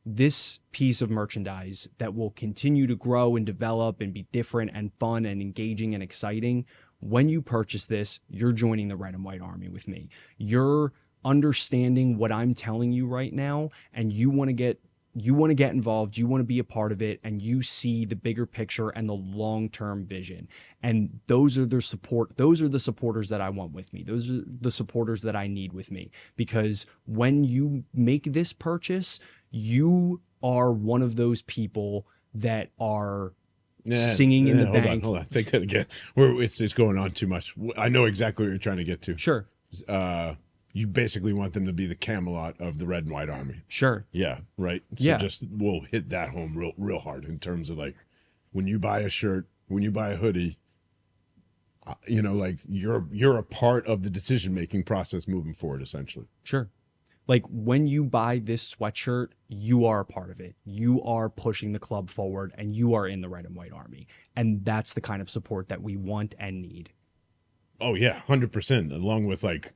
this piece of merchandise that will continue to grow and develop and be different and fun and engaging and exciting, when you purchase this, you're joining the Red and White Army with me. You're understanding what I'm telling you right now, and you want to get involved, you want to be a part of it, and you see the bigger picture and the long-term vision. And those are the supporters that I want with me. Those are the supporters that I need with me, because when you make this purchase, you are one of those people that are singing in the bank. Hold on, take that again. It's going on too much. I know exactly what you're trying to get to. Sure. You basically want them to be the Camelot of the Red and White Army. Sure. Yeah, right. So Yeah. just we'll hit that home real hard in terms of like when you buy a shirt, when you buy a hoodie, like you're a part of the decision making process moving forward, essentially. Sure. Like when you buy this sweatshirt, you are a part of it. You are pushing the club forward, and you are in the Red and White Army. And that's the kind of support that we want and need. Oh yeah, 100%. Along with like,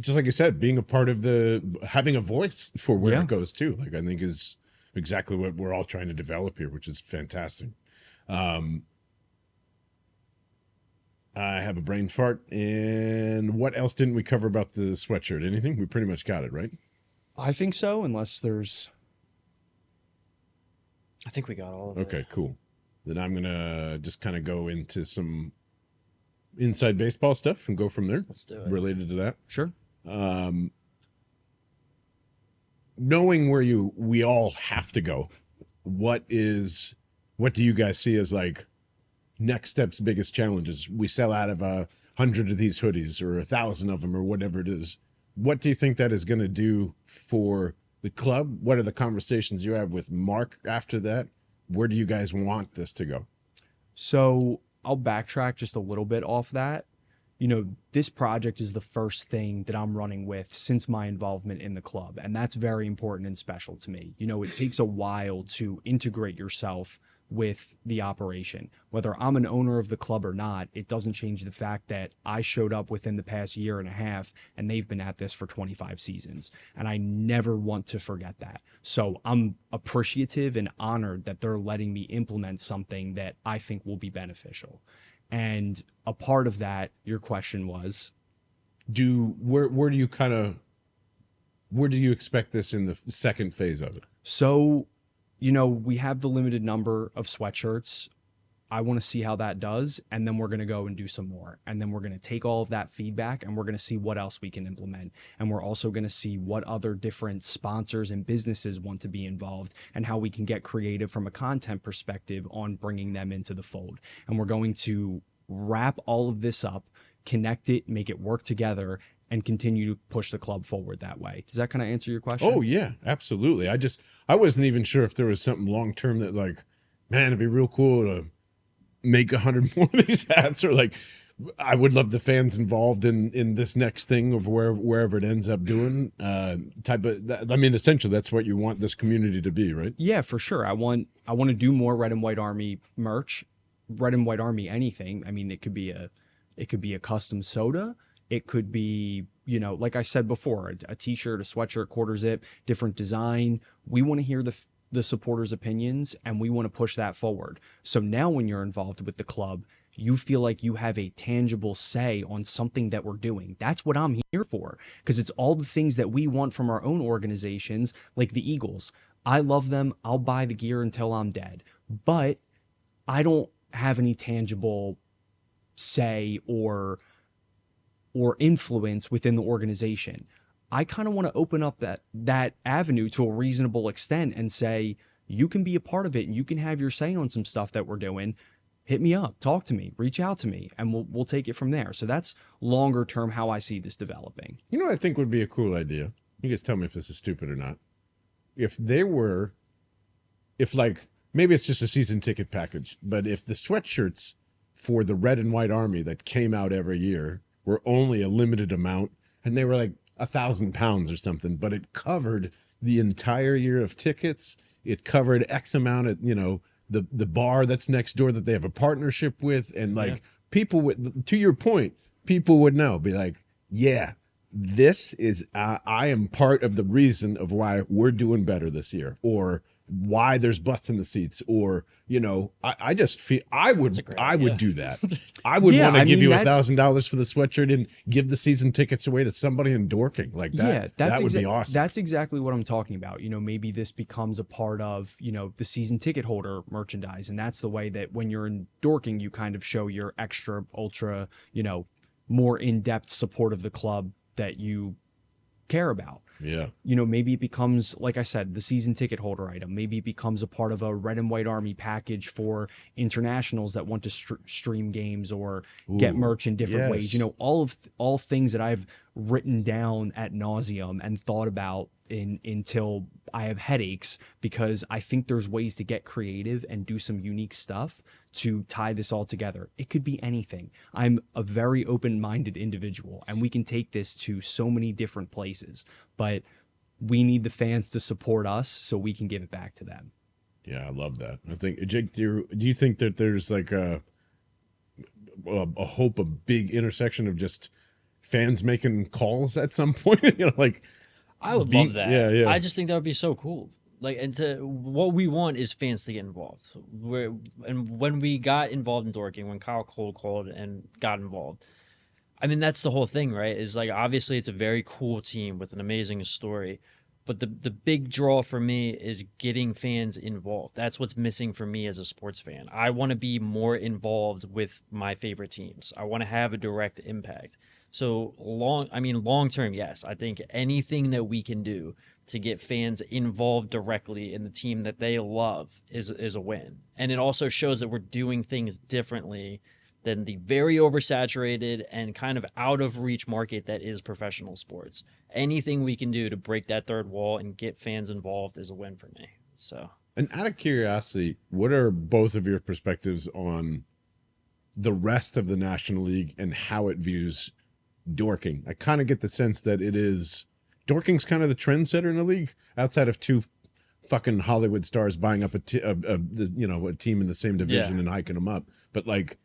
just like you said, being a part of having a voice for where Yeah. it goes too. Like I think is exactly what we're all trying to develop here, which is fantastic. I have a brain fart. And what else didn't we cover about the sweatshirt? Anything? We pretty much got it, right? I think so, unless there's... I think we got all of it. Okay, cool. Then I'm gonna just kind of go into some inside baseball stuff and go from there. Let's do it. Related to that. Sure. Knowing where we all have to go, what do you guys see as like next steps, biggest challenges? We sell out of 100 of these hoodies or 1,000 of them or whatever it is. What do you think that is going to do for the club? What are the conversations you have with Mark after that? Where do you guys want this to go? So I'll backtrack just a little bit off that. This project is the first thing that I'm running with since my involvement in the club. And that's very important and special to me. It takes a while to integrate yourself with the operation. Whether I'm an owner of the club or not, it doesn't change the fact that I showed up within the past year and a half, and they've been at this for 25 seasons. And I never want to forget that. So I'm appreciative and honored that they're letting me implement something that I think will be beneficial. And a part of that, your question was, Where do you expect this in the second phase of it? so, we have the limited number of sweatshirts. I want to see how that does. And then we're going to go and do some more. And then we're going to take all of that feedback and we're going to see what else we can implement. And we're also going to see what other different sponsors and businesses want to be involved and how we can get creative from a content perspective on bringing them into the fold. And we're going to wrap all of this up, connect it, make it work together, and continue to push the club forward that way. Does that kind of answer your question? Oh yeah, absolutely. I wasn't even sure if there was something long term that like, man, it'd be real cool to make 100 more of these hats, or like, I would love the fans involved in this next thing of wherever it ends up doing. Essentially, that's what you want this community to be, right? Yeah, for sure. I want to do more Red and White Army merch, Red and White Army anything. I mean, it could be a custom soda. It could be, like I said before, a t-shirt, a sweatshirt, quarter zip, different design. We want to hear the supporters' opinions, and we want to push that forward. So now when you're involved with the club, you feel like you have a tangible say on something that we're doing. That's what I'm here for, because it's all the things that we want from our own organizations, like the Eagles. I love them. I'll buy the gear until I'm dead, but I don't have any tangible say or influence within the organization. I kind of want to open up that avenue to a reasonable extent and say, you can be a part of it and you can have your say on some stuff that we're doing. Hit me up, talk to me, reach out to me, and we'll take it from there. So that's longer term how I see this developing. You know what I think would be a cool idea? You guys tell me if this is stupid or not. If like, maybe it's just a season ticket package, but if the sweatshirts for the red and white army that came out every year were only a limited amount, and they were like 1,000 pounds or something, but it covered the entire year of tickets. It covered X amount of, the bar that's next door that they have a partnership with. And like people would, to your point, people would know, be like, yeah, this is, I am part of the reason of why we're doing better this year, or why there's butts in the seats, or I just feel I would do that. I would want to give you $1,000 for the sweatshirt and give the season tickets away to somebody in Dorking like that. Yeah, that would be awesome. That's exactly what I'm talking about. Maybe this becomes a part of the season ticket holder merchandise, and that's the way that when you're in Dorking, you kind of show your extra ultra, more in-depth support of the club that you care about. Yeah. Maybe it becomes, like I said, the season ticket holder item. Maybe it becomes a part of a red and white army package for internationals that want to stream games or get merch in different ways. All things that I've written down ad nauseum and thought about until I have headaches, because I think there's ways to get creative and do some unique stuff to tie this all together. It could be anything. I'm a very open-minded individual, and we can take this to so many different places, but we need the fans to support us so we can give it back to them. Yeah, I love that. I think, Jake, do you think that there's like a hope, a big intersection of just fans making calls at some point? I would love that. Yeah. I just think that would be so cool. What we want is fans to get involved. And when we got involved in Dorking, when Kyle Cole called and got involved, I mean, that's the whole thing, right? Is like, obviously it's a very cool team with an amazing story, but the big draw for me is getting fans involved. That's what's missing for me as a sports fan. I want to be more involved with my favorite teams. I want to have a direct impact. So long term, yes, I think anything that we can do to get fans involved directly in the team that they love is a win. And it also shows that we're doing things differently than the very oversaturated and kind of out of reach market that is professional sports. Anything we can do to break that third wall and get fans involved is a win for me. So, and out of curiosity, what are both of your perspectives on the rest of the National League and how it views Dorking? I kind of get the sense that Dorking's kind of the trendsetter in the league, outside of two fucking Hollywood stars buying up a team in the same division and hiking them up. But like,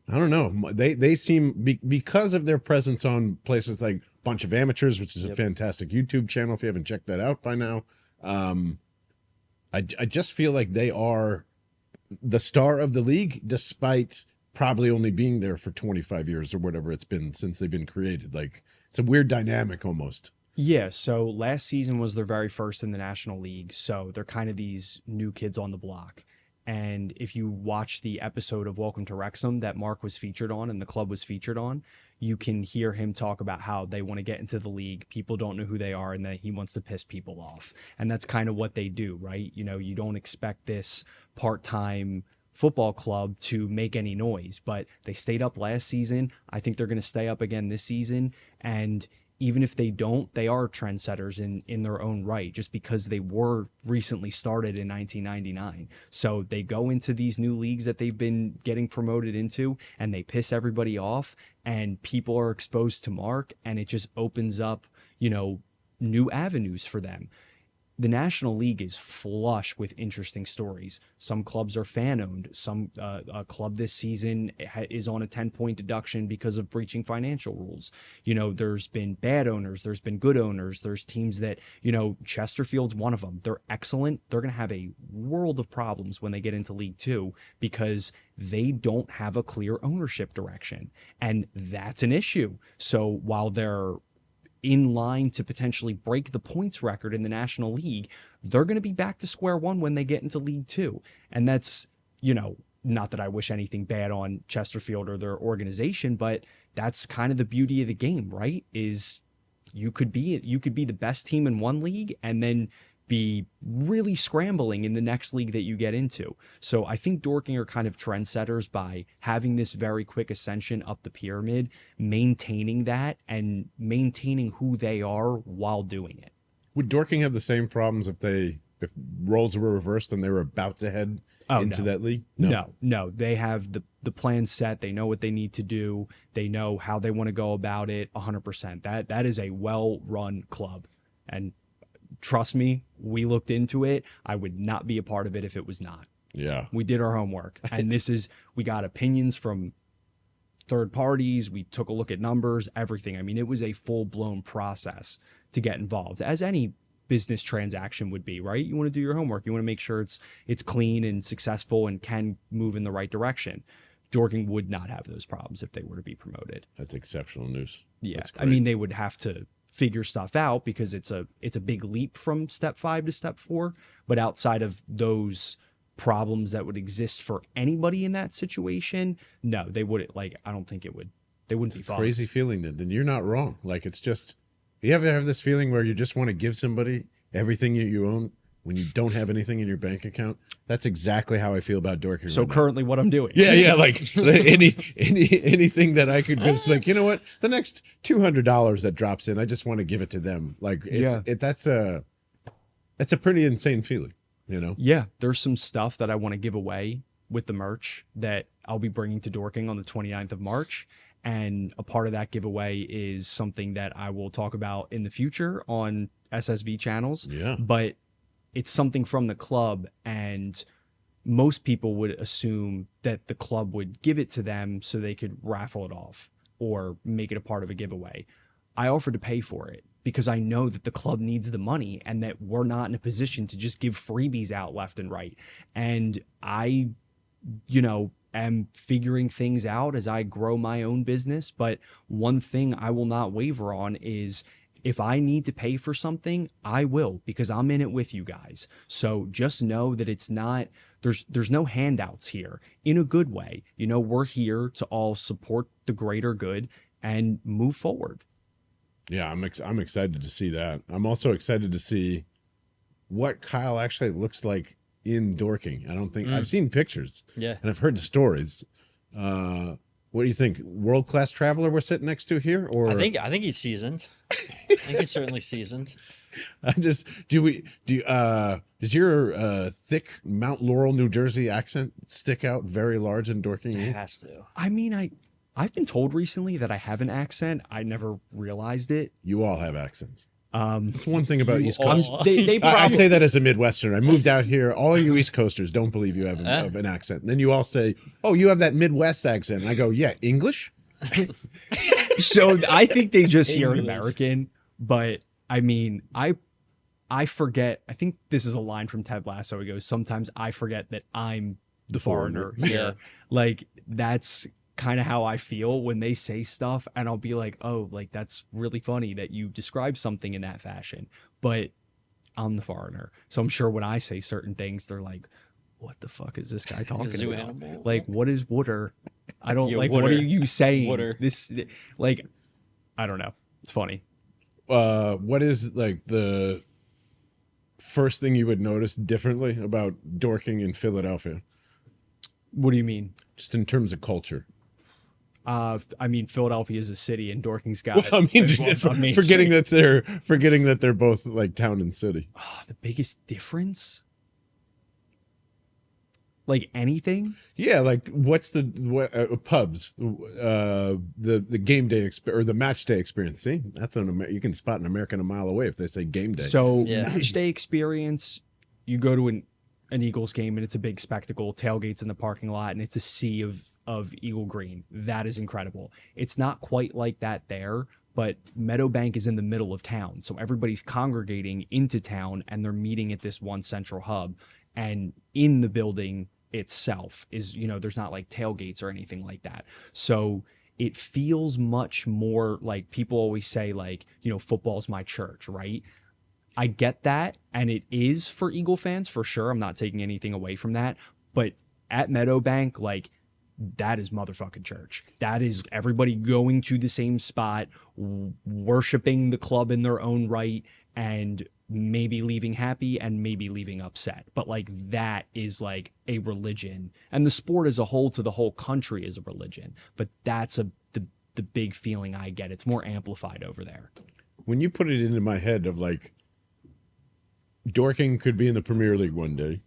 I don't know. They seem, because of their presence on places like Bunch of Amateurs, which is a fantastic YouTube channel if you haven't checked that out by now. I just feel like they are the star of the league, despite probably only being there for 25 years or whatever it's been since they've been created. Like, it's a weird dynamic almost. Yeah, so last season was their very first in the National League, so they're kind of these new kids on the block. And if you watch the episode of Welcome to Wrexham that Mark was featured on and the club was featured on, you can hear him talk about how they want to get into the league. People don't know who they are, and that he wants to piss people off. And that's kind of what they do, right? You don't expect this part-time football club to make any noise, but they stayed up last season. I think they're going to stay up again this season. And even if they don't, they are trendsetters in their own right, just because they were recently started in 1999. So they go into these new leagues that they've been getting promoted into, and they piss everybody off, and people are exposed to Mark, and it just opens up, new avenues for them. the National League is flush with interesting stories. Some clubs are fan owned. Some a club this season is on a 10-point deduction because of breaching financial rules. You know, there's been bad owners, there's been good owners, there's teams that, you know, Chesterfield's one of them. They're excellent. They're going to have a world of problems when they get into League Two because they don't have a clear ownership direction. And that's an issue. So while they're in line to potentially break the points record in the National League, they're going to be back to square one when they get into League Two. And that's, you know, not that I wish anything bad on Chesterfield or their organization, but that's kind of the beauty of the game, right? Is you could be the best team in one league and then be really scrambling in the next league that you get into. So I think Dorking are kind of trendsetters by having this very quick ascension up the pyramid, maintaining that and maintaining who they are while doing it. Would Dorking have the same problems if roles were reversed and they were about to head into that league? No. They have the plan set. They know what they need to do. They know how they want to go about it 100%. That is a well-run club. And trust me, we looked into it. I would not be a part of it if it was not. Yeah. We did our homework. And we got opinions from third parties. We took a look at numbers, everything. I mean, it was a full-blown process to get involved, as any business transaction would be, right? You want to do your homework. You want to make sure it's clean and successful and can move in the right direction. Dorking would not have those problems if they were to be promoted. That's exceptional news. Yeah. I mean, they would have to figure stuff out because it's a big leap from step 5 to step 4, but outside of those problems that would exist for anybody in that situation, no, they wouldn't. Like, I don't think they wouldn't be fun. Crazy feeling then you're not wrong. Like, it's just, you ever have this feeling where you just want to give somebody everything you own when you don't have anything in your bank account? That's exactly how I feel about Dorking. So currently what I'm doing. Yeah, like anything that I could just, like, you know what? The next $200 that drops in, I just want to give it to them. Like, that's a pretty insane feeling, you know? Yeah, there's some stuff that I want to give away with the merch that I'll be bringing to Dorking on the 29th of March. And a part of that giveaway is something that I will talk about in the future on SSV channels. Yeah. But it's something from the club, and most people would assume that the club would give it to them so they could raffle it off or make it a part of a giveaway. I offered to pay for it because I know that the club needs the money and that we're not in a position to just give freebies out left and right. And I, am figuring things out as I grow my own business. But one thing I will not waver on is, if I need to pay for something, I will, because I'm in it with you guys. So just know that it's not, there's no handouts here, in a good way. We're here to all support the greater good and move forward. Yeah, I'm excited to see that. I'm also excited to see what Kyle actually looks like in Dorking. I don't think I've seen pictures. Yeah. And I've heard the stories. What do you think? World-class traveler we're sitting next to here, or I think he's seasoned. I think he's certainly seasoned. does your thick Mount Laurel, New Jersey accent stick out very large in Dorking? It has to. I mean, I've been told recently that I have an accent. I never realized it. You all have accents. That's one thing about East Coast. I say that as a Midwesterner. I moved out here. All you East Coasters don't believe you have an accent. And then you all say, "Oh, you have that Midwest accent." And I go, "Yeah, English." So I think they just hear an American, but I mean, I forget. I think this is a line from Ted Lasso. He goes, "Sometimes I forget that I'm the foreigner here." Yeah. Like, that's kind of how I feel when they say stuff, and I'll be like, "Oh, like, that's really funny that you describe something in that fashion." But I'm the foreigner, so I'm sure when I say certain things, they're like, "What the fuck is this guy talking about? Animal. Like, what is water? I don't Yeah, like. water. What are you saying? Water. This, like, I don't know. It's funny." What is, like, the first thing you would notice differently about Dorking in Philadelphia? What do you mean? Just in terms of culture. I mean, Philadelphia is a city, and Dorking's got. Well, I mean, forgetting Street. that they're both like town and city. The biggest difference. Like anything? Yeah, like what's the pubs, the game day or the match day experience? See, that's you can spot an American a mile away if they say game day. So Yeah. match day experience, you go to an Eagles game and it's a big spectacle, tailgates in the parking lot, and it's a sea of Eagle green. That is incredible. It's not quite like that there, but Meadowbank is in the middle of town. So everybody's congregating into town and they're meeting at this one central hub. And in the building itself is, there's not like tailgates or anything like that. So it feels much more like people always say, like, football's my church, right? I get that. And it is for Eagle fans for sure. I'm not taking anything away from that. But at Meadowbank, like, that is motherfucking church. That is everybody going to the same spot, worshiping the club in their own right, and maybe leaving happy and maybe leaving upset. But like that is like a religion, and the sport as a whole to the whole country is a religion. But that's the big feeling I get. It's more amplified over there. When you put it into my head of like Dorking could be in the Premier League one day,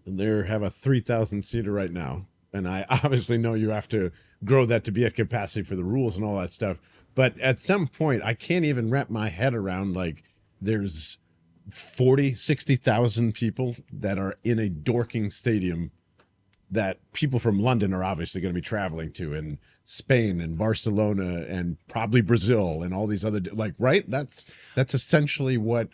and they have a 3,000 seater right now. And I obviously know you have to grow that to be at capacity for the rules and all that stuff. But at some point, I can't even wrap my head around, like, there's 60,000 people that are in a Dorking stadium that people from London are obviously going to be traveling to, and Spain and Barcelona and probably Brazil and all these other, like, right? That's essentially what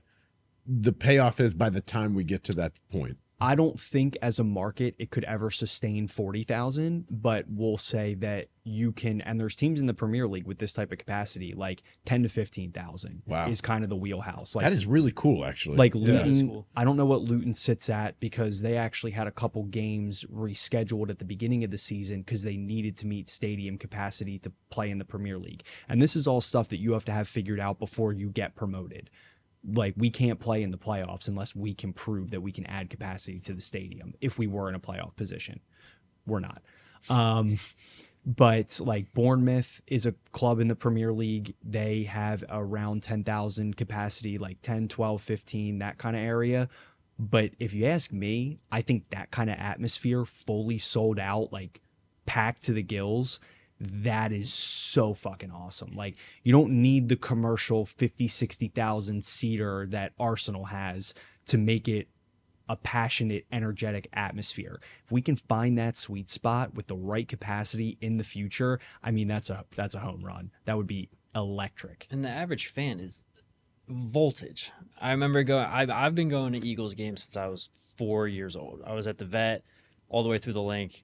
the payoff is by the time we get to that point. I don't think as a market it could ever sustain 40,000, but we'll say that you can, and there's teams in the Premier League with this type of capacity, like 10 to 15,000 Wow. is kind of the wheelhouse. Like, that is really cool, actually. like Yeah. Luton, cool. I don't know what Luton sits at because they actually had a couple games rescheduled at the beginning of the season because they needed to meet stadium capacity to play in the Premier League. And this is all stuff that you have to have figured out before you get promoted. Like, we can't play in the playoffs unless we can prove that we can add capacity to the stadium. If we were in a playoff position, we're not. But like Bournemouth is a club in the Premier League. They have around 10,000 capacity, like 10, 12, 15, that kind of area. But if you ask me, I think that kind of atmosphere, fully sold out, like packed to the gills, that is so fucking awesome. Like, you don't need the commercial 50, 60,000 seater that Arsenal has to make it a passionate, energetic atmosphere. If we can find that sweet spot with the right capacity in the future, I mean, that's a home run. That would be electric. And the average fan is voltage. I remember I've been going to Eagles games since I was 4 years old. I was at the Vet all the way through the Link.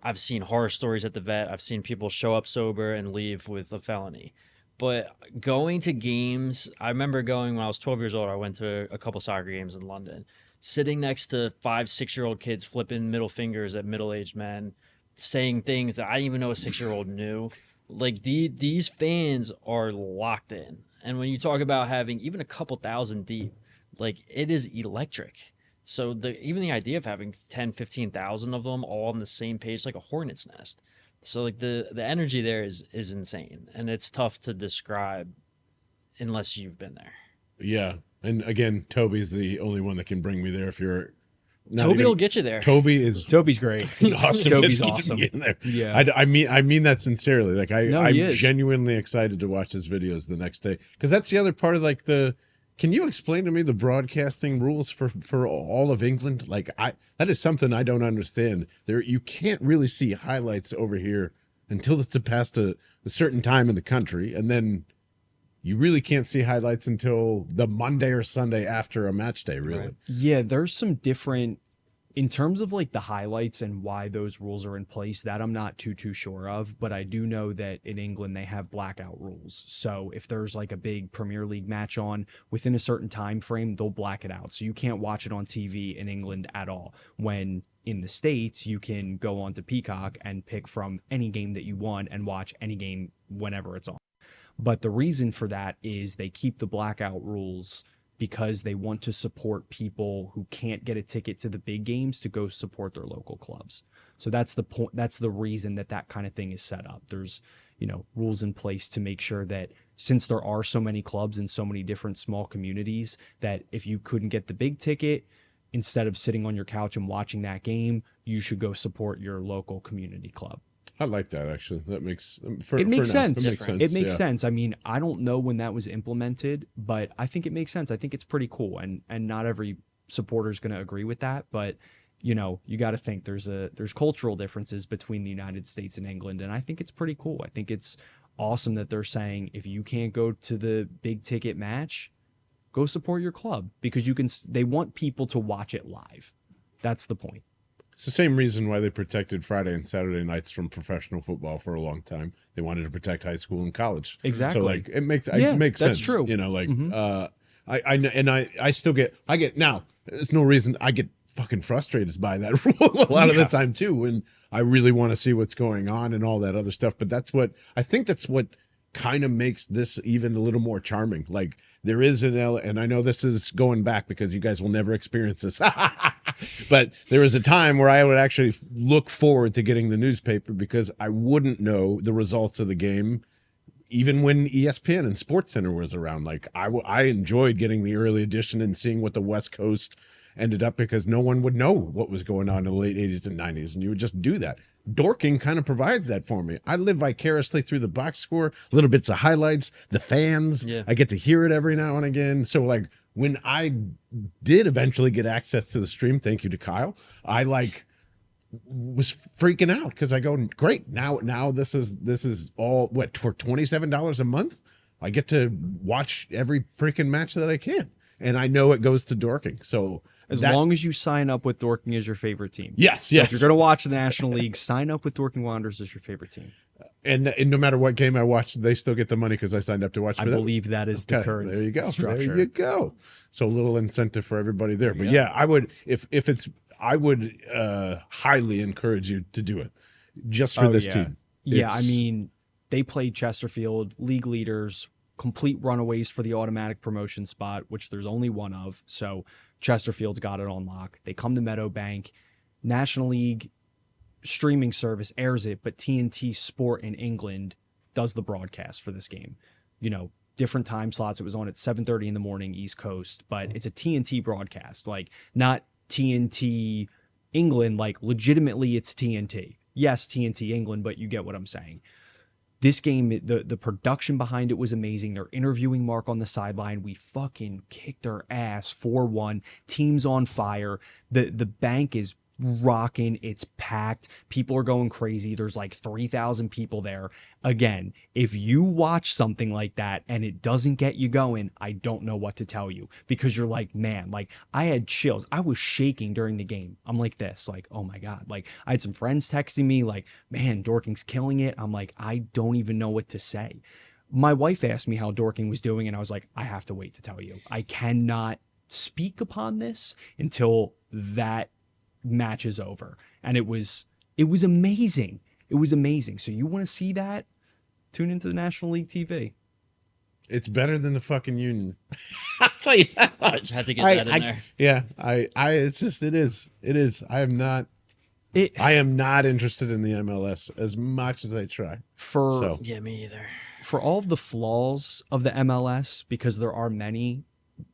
I've seen horror stories at the Vet. I've seen people show up sober and leave with a felony. But going to games, I remember going when I was 12 years old. I went to a couple soccer games in London, sitting next to 5, 6-year-old kids flipping middle fingers at middle-aged men, saying things that I didn't even know a 6-year-old knew. Like, these fans are locked in. And when you talk about having even a couple thousand deep, like, it is electric. So even the idea of having 10, 15,000 of them all on the same page, like a hornet's nest. So like the energy there is insane, and it's tough to describe unless you've been there. Yeah. And again, Toby's the only one that can bring me there. If you're not Toby even- will get you there. Toby's great. awesome. Toby's He's awesome. getting there. Yeah. I mean that sincerely. Like, No, I'm he is. genuinely excited to watch his videos the next day, because that's the other part of like can you explain to me the broadcasting rules for all of England? Like, that is something I don't understand. You can't really see highlights over here until it's past a certain time in the country, and then you really can't see highlights until the Monday or Sunday after a match day, really. Right. Yeah, there's some different, in terms of like the highlights and why those rules are in place, that I'm not too sure of, but I do know that in England they have blackout rules. So if there's like a big Premier League match on within a certain time frame, they'll black it out. So you can't watch it on TV in England at all. When in the States, you can go onto Peacock and pick from any game that you want and watch any game whenever it's on. But the reason for that is they keep the blackout rules because they want to support people who can't get a ticket to the big games to go support their local clubs. So that's the point. That's the reason that kind of thing is set up. There's, rules in place to make sure that since there are so many clubs in so many different small communities, that if you couldn't get the big ticket, instead of sitting on your couch and watching that game, you should go support your local community club. I like that, actually. That makes It makes sense. It makes sense. It makes yeah. sense. I mean, I don't know when that was implemented, but I think it makes sense. I think it's pretty cool, and not every supporter is going to agree with that, but you know, you got to think there's cultural differences between the United States and England, and I think it's pretty cool. I think it's awesome that they're saying if you can't go to the big ticket match, go support your club, because they want people to watch it live. That's the point. It's the same reason why they protected Friday and Saturday nights from professional football for a long time. They wanted to protect high school and college. Exactly. So like it makes Yeah, sense. that's true. You know, like I still get now. There's no reason I get fucking frustrated by that rule a lot of the time too, when I really want to see what's going on and all that other stuff. But that's what kind of makes this even a little more charming. Like there is and I know this is going back because you guys will never experience this. But there was a time where I would actually look forward to getting the newspaper because I wouldn't know the results of the game, even when ESPN and SportsCenter was around. Like I enjoyed getting the early edition and seeing what the West Coast ended up, because no one would know what was going on in the late 80s and 90s, and you would just do that. Dorking kind of provides that for me. I live vicariously through the box score, little bits of highlights, the fans. Yeah. I get to hear it every now and again. So like when I did eventually get access to the stream, thank you to Kyle, I was freaking out because I go, great, now this is all what, for $27 a month? I get to watch every freaking match that I can. And I know it goes to Dorking. So as long as you sign up with Dorking as your favorite team. Yes, So yes. if you're going to watch the National League, sign up with Dorking Wanderers as your favorite team. And no matter what game I watch, they still get the money because I signed up to watch. I for them. believe that is the current There you go. structure. There you go. So a little incentive for everybody there. But yeah, I would I would highly encourage you to do it just for this team. Yeah, I mean, they played Chesterfield, league leaders, complete runaways for the automatic promotion spot, which there's only one of. So Chesterfield's got it on lock. They come to Meadowbank. National League streaming service airs it, but TNT Sport in England does the broadcast for this game. You know, different time slots. It was on at 7:30 in the morning, East Coast, but it's a TNT broadcast, like not TNT England, like legitimately it's TNT. Yes, TNT England, but you get what I'm saying. This game, the production behind it was amazing. They're interviewing Mark on the sideline. We fucking kicked their ass 4-1. Team's on fire. The bank is rocking. It's packed. People are going crazy. There's like 3,000 people there. Again, if you watch something like that and it doesn't get you going, I don't know what to tell you, because you're like, man, like I had chills. I was shaking during the game. I'm like this, like, oh my God. Like I had some friends texting me like, man, Dorking's killing it. I'm like, I don't even know what to say. My wife asked me how Dorking was doing, and I was like, I have to wait to tell you. I cannot speak upon this until that match is over. And it was amazing. It was amazing. So you want to see that? Tune into the National League TV. It's better than the fucking Union. I'll tell you that much. Had to get that in there. Yeah, it's just it is. I am not interested in the MLS as much as I try. Yeah, me either. For all of the flaws of the MLS, because there are many,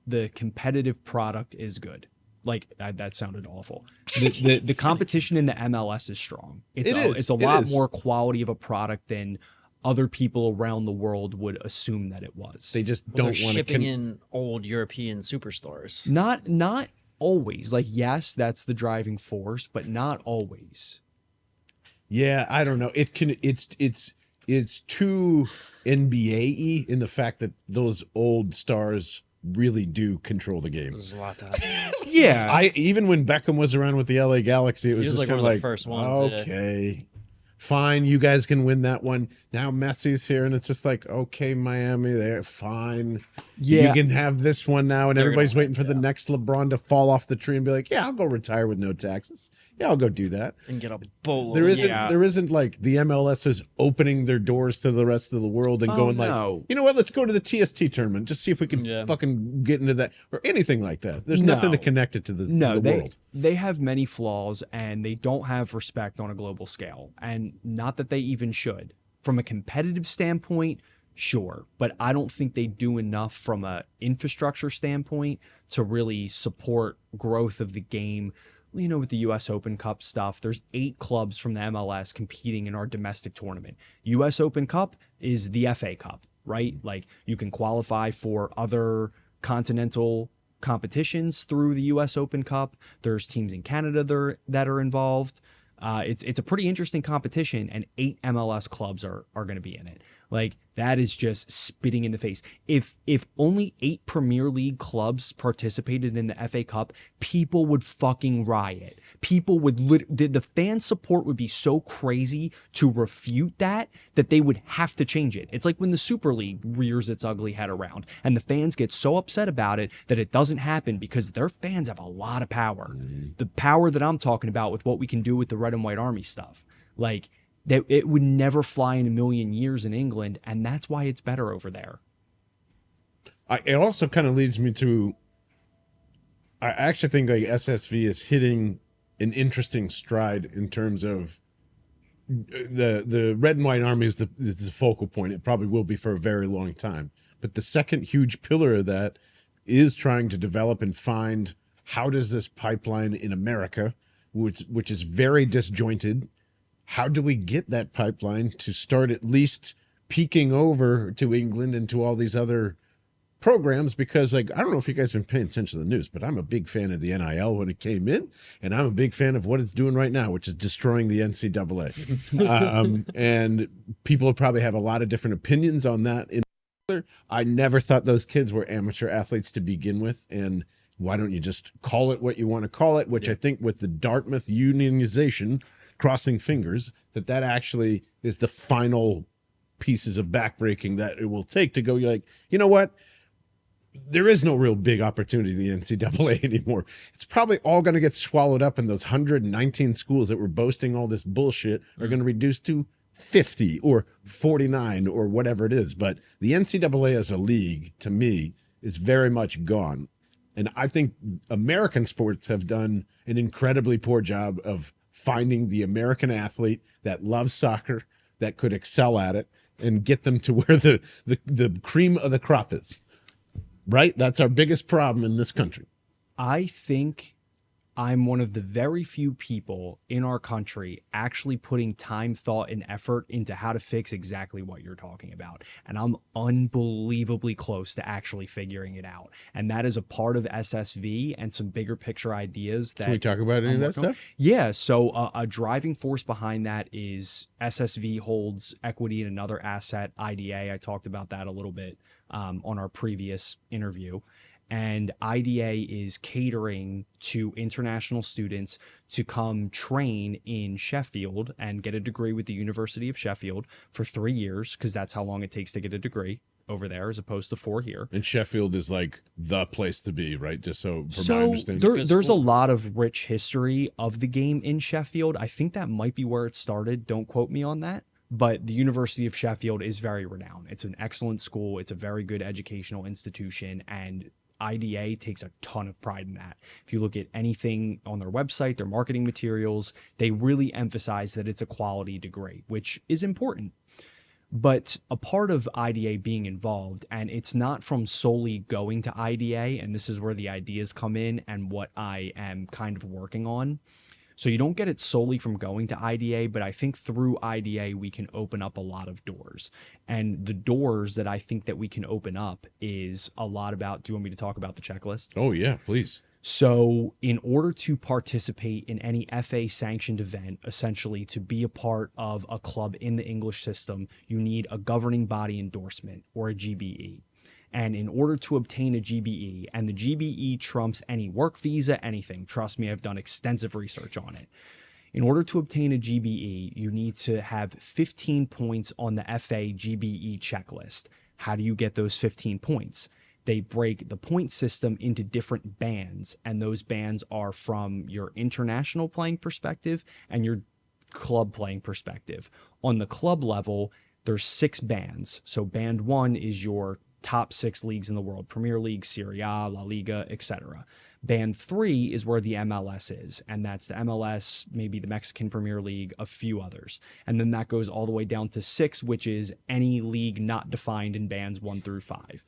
the competitive product is good. Like that sounded awful. The competition in the MLS is strong. It's a lot more quality of a product than other people around the world would assume that it was. They just don't want to shipping in old European superstores. Not always. Like, yes, that's the driving force, but not always. Yeah, I don't know. It's too NBA-y in the fact that those old stars really do control the game. There's a lot to Yeah. Even when Beckham was around with the LA Galaxy, it was just like kind of one of like, the first ones. okay, fine, you guys can win that one. Now Messi's here, and it's just like, okay, Miami, they're fine. Yeah. You can have this one now, and They're everybody's gonna waiting for the next LeBron to fall off the tree and be like, yeah, I'll go retire with no taxes. Yeah, I'll go do that. And get a bowl. There isn't like the MLS is opening their doors to the rest of the world and going like, you know what, let's go to the TST tournament, just see if we can fucking get into that or anything like that. There's nothing to connect it to the world. They have many flaws, and they don't have respect on a global scale, and not that they even should. From a competitive standpoint, Sure, but I don't think they do enough from a infrastructure standpoint to really support growth of the game. You know, with the US Open Cup stuff, there's 8 clubs from the MLS competing in our domestic tournament. US Open Cup is the FA Cup, right? Like, you can qualify for other continental competitions through the US Open Cup. There's teams in Canada that are involved. It's a pretty interesting competition, and 8 MLS clubs are going to be in it. Like, that is just spitting in the face. If only 8 Premier League clubs participated in the FA Cup, people would fucking riot. People would the fan support would be so crazy to refute that they would have to change it. It's like when the Super League rears its ugly head around, and the fans get so upset about it that it doesn't happen because their fans have a lot of power. The power that I'm talking about with what we can do with the Red and White Army stuff. Like, that it would never fly in a million years in England, and that's why it's better over there. It also kind of leads me to, I actually think like SSV is hitting an interesting stride in terms of the Red and White Army is the focal point. It probably will be for a very long time. But the second huge pillar of that is trying to develop and find, how does this pipeline in America, which is very disjointed, how do we get that pipeline to start at least peeking over to England and to all these other programs? Because, like, I don't know if you guys have been paying attention to the news, but I'm a big fan of the NIL when it came in, and I'm a big fan of what it's doing right now, which is destroying the NCAA. And people probably have a lot of different opinions on that. I never thought those kids were amateur athletes to begin with, and why don't you just call it what you want to call it, which I think with the Dartmouth unionization, crossing fingers, that actually is the final pieces of backbreaking that it will take to go, you're like, you know what? There is no real big opportunity in the NCAA anymore. It's probably all going to get swallowed up in those 119 schools that were boasting all this bullshit are going to reduce to 50 or 49 or whatever it is. But the NCAA as a league, to me, is very much gone. And I think American sports have done an incredibly poor job of finding the American athlete that loves soccer, that could excel at it, and get them to where the cream of the crop is. Right? That's our biggest problem in this country. I think I'm one of the very few people in our country actually putting time, thought, and effort into how to fix exactly what you're talking about. And I'm unbelievably close to actually figuring it out. And that is a part of SSV and some bigger picture ideas that... Can we talk about any of that stuff? Yeah. So a driving force behind that is SSV holds equity in another asset, IDA. I talked about that a little bit on our previous interview. And IDA is catering to international students to come train in Sheffield and get a degree with the University of Sheffield for 3 years, because that's how long it takes to get a degree over there as opposed to 4 here. And Sheffield is like the place to be, right? Just so from my understanding. There's a lot of rich history of the game in Sheffield. I think that might be where it started. Don't quote me on that. But the University of Sheffield is very renowned. It's an excellent school. It's a very good educational institution, and IDA takes a ton of pride in that. If you look at anything on their website, their marketing materials, they really emphasize that it's a quality degree, which is important. But a part of IDA being involved, and it's not from solely going to IDA, and this is where the ideas come in and what I am kind of working on. So you don't get it solely from going to IDA, but I think through IDA, we can open up a lot of doors. And the doors that I think that we can open up is a lot about, do you want me to talk about the checklist? Oh, yeah, please. So in order to participate in any FA sanctioned event, essentially to be a part of a club in the English system, you need a governing body endorsement, or a GBE. And in order to obtain a GBE, and the GBE trumps any work visa, anything, trust me, I've done extensive research on it. In order to obtain a GBE, you need to have 15 points on the FA GBE checklist. How do you get those 15 points? They break the point system into different bands, and those bands are from your international playing perspective and your club playing perspective. On the club level, there's 6 bands. So band 1 is your top 6 leagues in the world: Premier League, Serie A, La Liga, etc. Band 3 is where the MLS is, and that's the MLS, maybe the Mexican Premier League, a few others. And then that goes all the way down to 6, which is any league not defined in bands 1 through 5.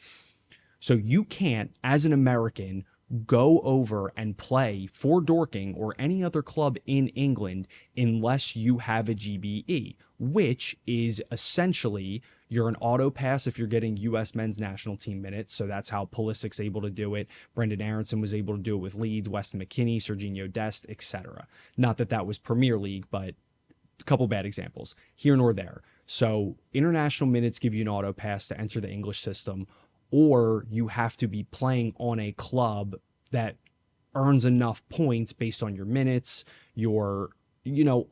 So you can't, as an American, go over and play for Dorking or any other club in England unless you have a GBE, which is essentially you're an auto pass if you're getting U.S. men's national team minutes. So that's how Pulisic's able to do it. Brendan Aronson was able to do it with Leeds, Weston McKennie, Serginho Dest, etc. Not that that was Premier League, but a couple bad examples here nor there. So international minutes give you an auto pass to enter the English system, or you have to be playing on a club that earns enough points based on your minutes, your,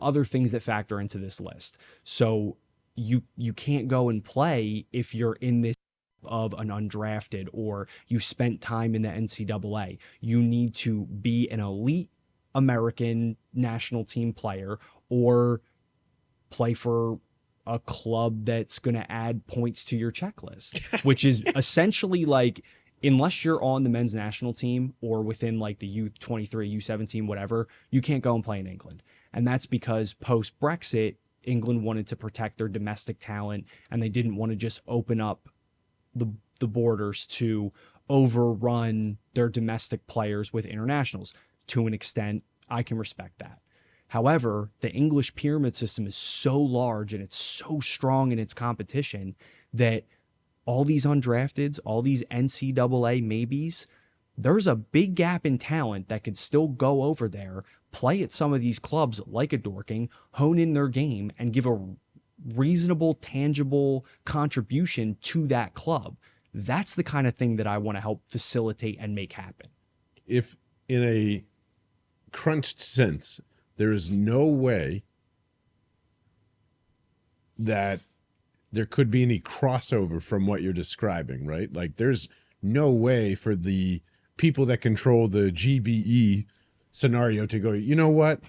other things that factor into this list. So you can't go and play if you're in this of an undrafted or you spent time in the NCAA. You need to be an elite American national team player or play for a club that's going to add points to your checklist, which is essentially like, unless you're on the men's national team or within like the U23, U17, whatever, you can't go and play in England. And that's because post-Brexit, England wanted to protect their domestic talent, and they didn't want to just open up the borders to overrun their domestic players with internationals. To an extent, I can respect that. However, the English pyramid system is so large and it's so strong in its competition that all these undrafteds, all these NCAA maybes, there's a big gap in talent that could still go over there, play at some of these clubs like a Dorking, hone in their game, and give a reasonable, tangible contribution to that club. That's the kind of thing that I want to help facilitate and make happen. If in a crunched sense, there is no way that there could be any crossover from what you're describing, right? Like there's no way for the people that control the GBE scenario to go, you know what?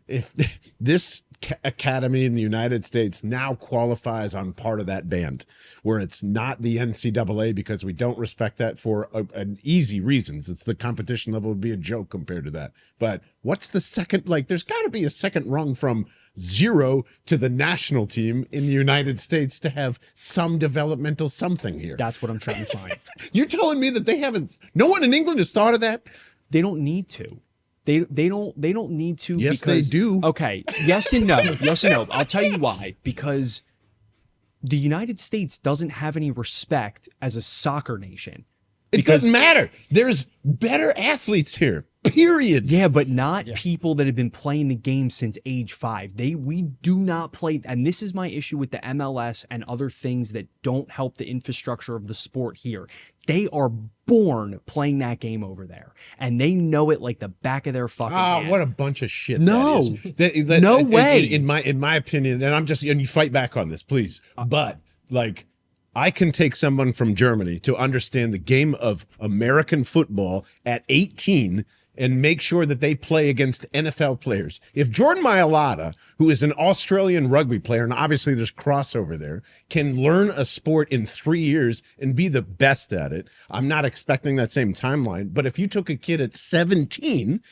If this academy in the United States now qualifies on part of that band where it's not the NCAA because we don't respect that for an easy reasons. It's the competition level would be a joke compared to that. But what's the second, like there's got to be a second rung from 0 to the national team in the United States to have some developmental something here. That's what I'm trying to find. You're telling me that they haven't, no one in England has thought of that? They don't need to. They don't need to. Yes, because, they do. Okay. Yes and no. Yes and no. I'll tell you why. Because the United States doesn't have any respect as a soccer nation. It doesn't matter. There's better athletes here. Period. Yeah, but not people that have been playing the game since age 5. We do not play, and this is my issue with the MLS and other things that don't help the infrastructure of the sport here. They are born playing that game over there, and they know it like the back of their fucking hand. What a bunch of shit! No, that is. No way. In my opinion, and you fight back on this, please. But like, I can take someone from Germany to understand the game of American football at 18 and make sure that they play against NFL players. If Jordan Mailata, who is an Australian rugby player, and obviously there's crossover there, can learn a sport in 3 years and be the best at it, I'm not expecting that same timeline. But if you took a kid at 17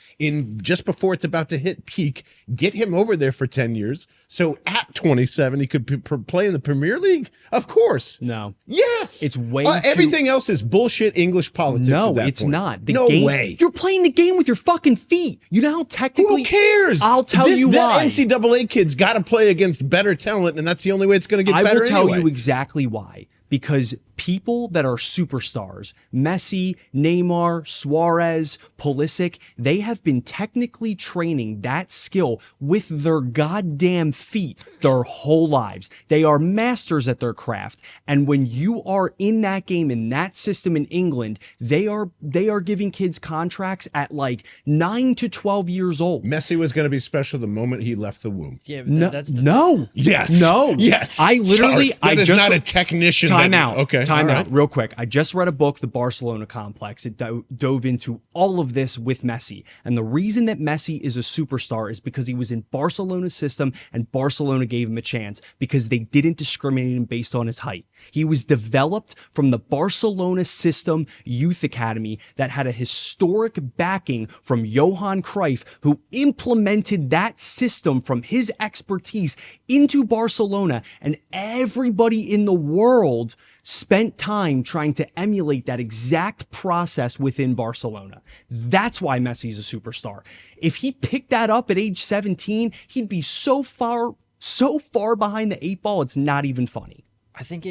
just before it's about to hit peak, get him over there for 10 years, so at 27 he could play in the Premier League? Of course. No. Yes. It's way everything else is bullshit English politics. No, at that it's point. not. No way. You're playing the game with your fucking feet. You know how technically... Who cares? I'll tell you why. That NCAA kid's got to play against better talent, and that's the only way it's going to get better I will tell anyway. you exactly why. Because people that are superstars, Messi, Neymar, Suarez, Pulisic, they have been technically training that skill with their goddamn feet their whole lives. They are masters at their craft. And when you are in that game, in that system in England, they are giving kids contracts at like 9 to 12 years old. Messi was going to be special the moment he left the womb. Yeah, No, that's no. Yes. No. Yes. I literally, Sorry. That is just not a technician. Time out. Okay. Time All out, right. real quick. I just read a book, The Barcelona Complex. It dove into all of this with Messi. And the reason that Messi is a superstar is because he was in Barcelona's system and Barcelona gave him a chance because they didn't discriminate him based on his height. He was developed from the Barcelona system youth academy that had a historic backing from Johan Cruyff, who implemented that system from his expertise into Barcelona, and everybody in the world spent time trying to emulate that exact process within Barcelona. That's why Messi's a superstar. If he picked that up at age 17, he'd be so far behind the 8 ball, it's not even funny. I think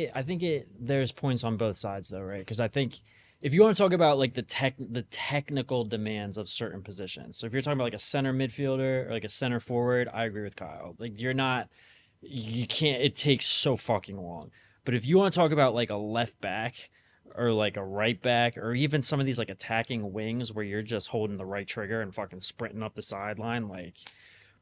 there's points on both sides though, right? Because I think if you want to talk about like the technical demands of certain positions. So if you're talking about like a center midfielder or like a center forward, I agree with Kyle. Like you can't, it takes so fucking long. But if you want to talk about like a left back or like a right back or even some of these like attacking wings where you're just holding the right trigger and fucking sprinting up the sideline, like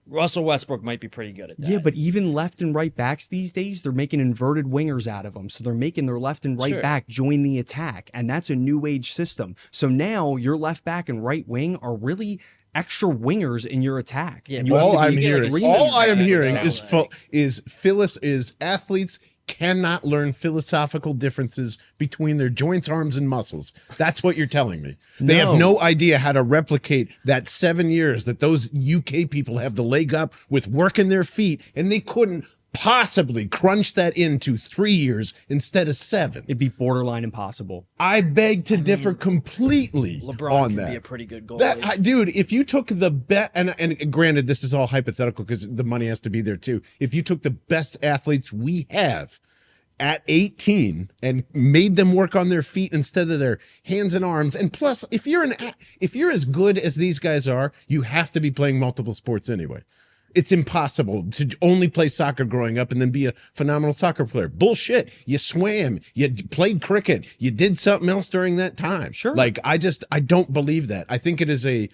Russell Westbrook might be pretty good at that. Yeah, but even left and right backs these days, they're making inverted wingers out of them. So they're making their left and right back join the attack. And that's a new age system. So now your left back and right wing are really extra wingers in your attack. Yeah, And you All have to I'm be hearing, like, all I am that hearing sound is athletes cannot learn philosophical differences between their joints, arms, and muscles. That's what you're telling me. They have no idea how to replicate that 7 years that those UK people have the leg up with working their feet, and they couldn't possibly crunch that into 3 years instead of 7. It'd be borderline impossible. I beg to differ completely LeBron on can that. be a pretty good goalie. Dude, if you took the best, and granted, this is all hypothetical because the money has to be there too. If you took the best athletes we have at 18 and made them work on their feet instead of their hands and arms, and plus, if you're as good as these guys are, you have to be playing multiple sports anyway. It's impossible to only play soccer growing up and then be a phenomenal soccer player. Bullshit. You swam, you played cricket, you did something else during that time. Sure. Like, I don't believe that. I think it is a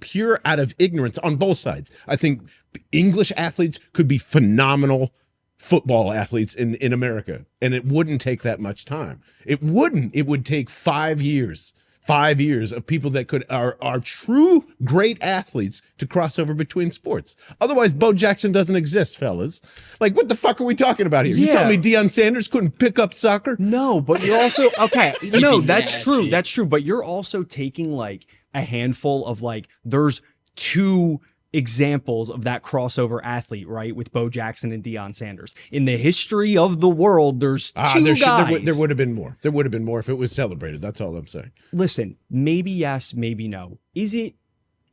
pure out of ignorance on both sides. I think English athletes could be phenomenal football athletes in America, and it wouldn't take that much time. It would take 5 years. 5 years of people that are true great athletes to cross over between sports. Otherwise, Bo Jackson doesn't exist, fellas. Like, what the fuck are we talking about here? You Yeah. tell me Deion Sanders couldn't pick up soccer? No, but you're also okay. No, that's nasty. true. That's true. But you're also taking like a handful of like there's 2 examples of that crossover athlete, right? With Bo Jackson and Deion Sanders. In the history of the world, there's 2 guys. There would have been more. There would have been more if it was celebrated. That's all I'm saying. Listen, maybe yes, maybe no. Is it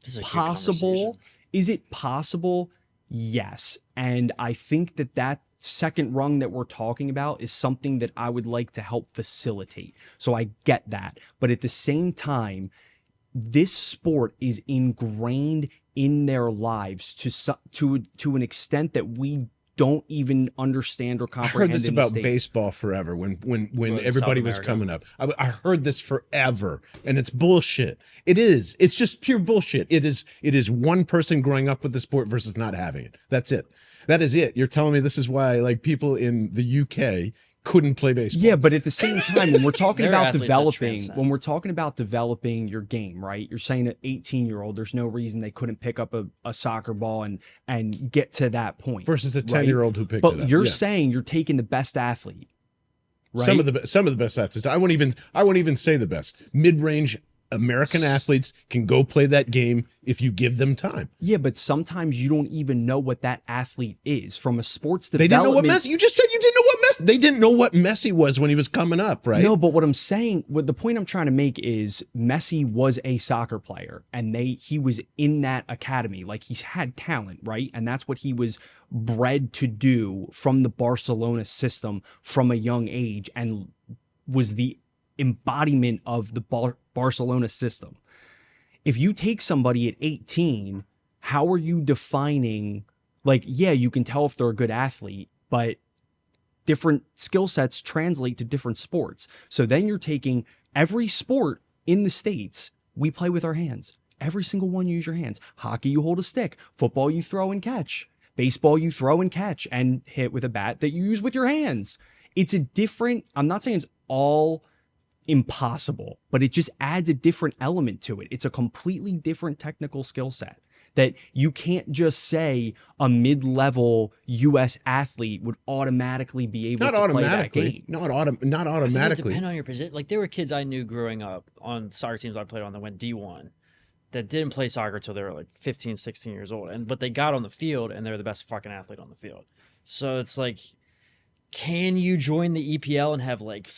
This is a huge possible? conversation. Is it possible? Yes. And I think that second rung that we're talking about is something that I would like to help facilitate. So I get that. But at the same time, this sport is ingrained in their lives to an extent that we don't even understand or I comprehend. heard this in the about States. baseball forever when in everybody South was America. coming up. I heard this forever, and it's bullshit. It is. It's just pure bullshit. It is one person growing up with the sport versus not having it. That's it. That is it. You're telling me this is why like people in the UK couldn't play baseball. Yeah, but at the same time, when we're talking There are about athletes that developing, transcend. when we're talking about developing your game, right? You're saying an 18-year-old, there's no reason they couldn't pick up a soccer ball and get to that point. versus a right? 10-year-old who picked But it up. you're Yeah. saying you're taking the best athlete, right? Some of the best athletes. I won't even say the best. Mid-range American athletes can go play that game if you give them time. Yeah, but sometimes you don't even know what that athlete is from a sports They didn't know what development. Messi. You just said you didn't know what Messi. They didn't know what Messi was when he was coming up, right? No, but what I'm saying, what the point I'm trying to make is Messi was a soccer player and he was in that academy. Like he's had talent, right? And that's what he was bred to do from the Barcelona system from a young age and was the embodiment of the Barcelona system. If you take somebody at 18, how are you defining, like, yeah, you can tell if they're a good athlete, but different skill sets translate to different sports. So then you're taking every sport in the States, we play with our hands. Every single one, you use your hands. Hockey, you hold a stick. Football, you throw and catch. Baseball, you throw and catch and hit with a bat that you use with your hands. It's a different, I'm not saying it's all impossible, but it just adds a different element to it. It's a completely different technical skill set that you can't just say a mid-level US athlete would automatically be able to play that game. Not I think it automatically. depends on your position. Like there were kids I knew growing up on soccer teams I played on that went D1 that didn't play soccer until they were like 15, 16 years old. But they got on the field and they're the best fucking athlete on the field. So it's like, can you join the EPL and have like,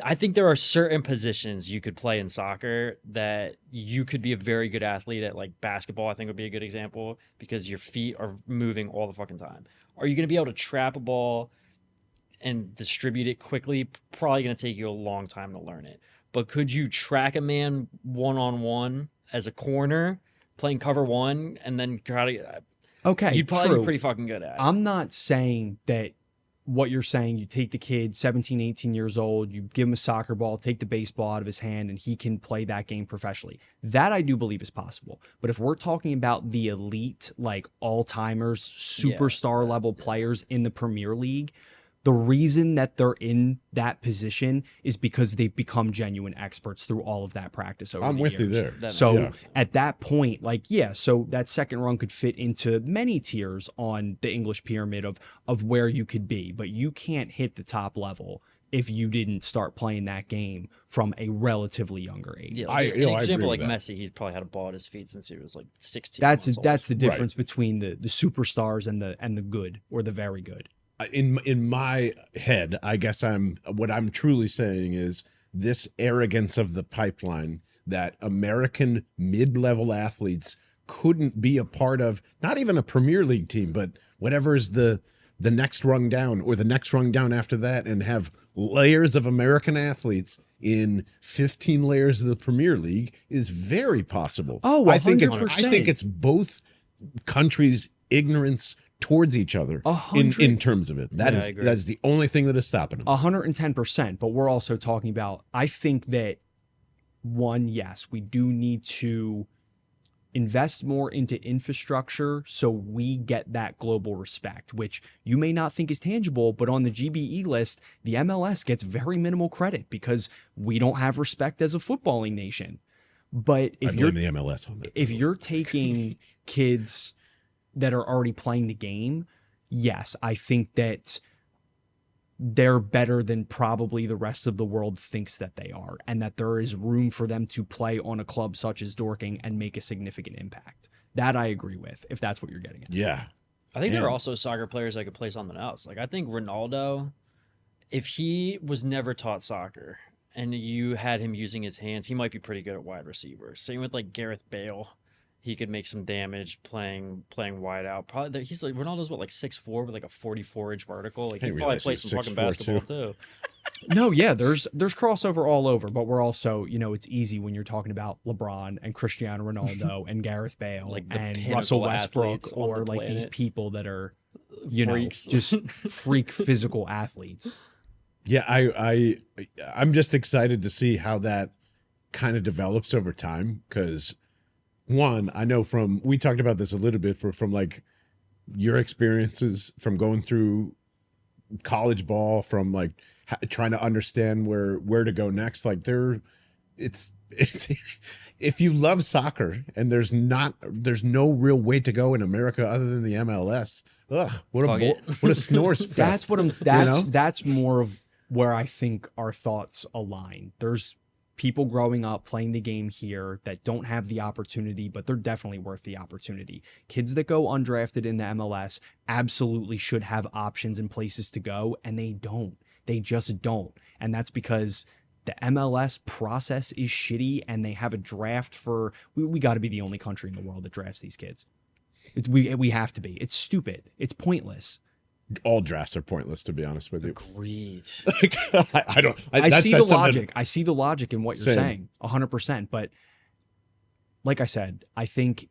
I think there are certain positions you could play in soccer that you could be a very good athlete at, like basketball, I think would be a good example because your feet are moving all the fucking time. Are you going to be able to trap a ball and distribute it quickly? Probably going to take you a long time to learn it. But could you track a man one-on-one as a corner, playing cover one, and then try to... Okay, you'd probably true. be pretty fucking good at it. I'm not saying that what you're saying, you take the kid 17, 18 years old, you give him a soccer ball, take the baseball out of his hand, and he can play that game professionally. That I do believe is possible. But if we're talking about the elite, like all-timers, superstar level players in the Premier League, the reason that they're in that position is because they've become genuine experts through all of that practice over the years. I'm with you there. So at that point, like, yeah, so that second rung could fit into many tiers on the English pyramid of where you could be, but you can't hit the top level if you didn't start playing that game from a relatively younger age. Yeah, like an example like Messi, he's probably had a ball at his feet since he was like 16. That's the difference between the superstars and the good or the very good. In my head, I guess what I'm truly saying is this arrogance of the pipeline that American mid-level athletes couldn't be a part of, not even a Premier League team, but whatever is the next rung down or the next rung down after that, and have layers of American athletes in 15 layers of the Premier League is very possible. Oh, 100%. I think it's both countries' ignorance towards each other in terms of it. That's the only thing that is stopping them. 110%. But we're also talking about, I think that one, yes, we do need to invest more into infrastructure so we get that global respect, which you may not think is tangible, but on the GBE list, the MLS gets very minimal credit because we don't have respect as a footballing nation. But if you're the MLS on that, if you're taking kids that are already playing the game, yes, I think that they're better than probably the rest of the world thinks that they are, and that there is room for them to play on a club such as Dorking and make a significant impact. That I agree with, if that's what you're getting at. Yeah. I think there are also soccer players that could play something else. Like, I think Ronaldo, if he was never taught soccer and you had him using his hands, he might be pretty good at wide receiver. Same with, like, Gareth Bale. He could make some damage playing wide out. Probably he's like Ronaldo's like 6'4" with like a 44-inch vertical. Like he probably plays some fucking basketball too. No, yeah, there's crossover all over, but we're also, it's easy when you're talking about LeBron and Cristiano Ronaldo and Gareth Bale like and Russell Westbrook or like these people that are, just freak physical athletes. Yeah, I'm just excited to see how that kind of develops over time, because one, I know we talked about this a little bit from like your experiences from going through college ball, from like trying to understand where to go next. Like it's if you love soccer and there's no real way to go in America other than the MLS. What a snores fest. That's more of where I think our thoughts align. There's people growing up playing the game here that don't have the opportunity, but they're definitely worth the opportunity. Kids that go undrafted in the MLS absolutely should have options and places to go, and they don't. They just don't. And that's because the MLS process is shitty, and they have a draft for... We got to be the only country in the world that drafts these kids. We have to be. It's stupid. It's pointless. All drafts are pointless, to be honest with you. Agreed. I see the logic. I see the logic in what you're saying, 100%. But like I said, I think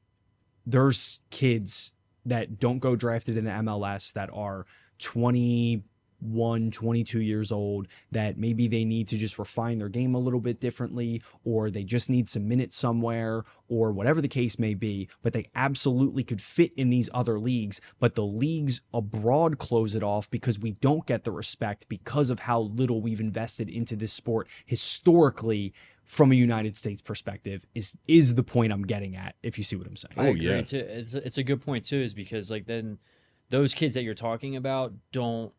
there's kids that don't go drafted in the MLS that are 20, 22 years old that maybe they need to just refine their game a little bit differently, or they just need some minutes somewhere, or whatever the case may be, but they absolutely could fit in these other leagues, but the leagues abroad close it off because we don't get the respect because of how little we've invested into this sport historically from a United States perspective is the point I'm getting at, if you see what I'm saying. I agree too. It's a good point too, is because like then those kids that you're talking about don't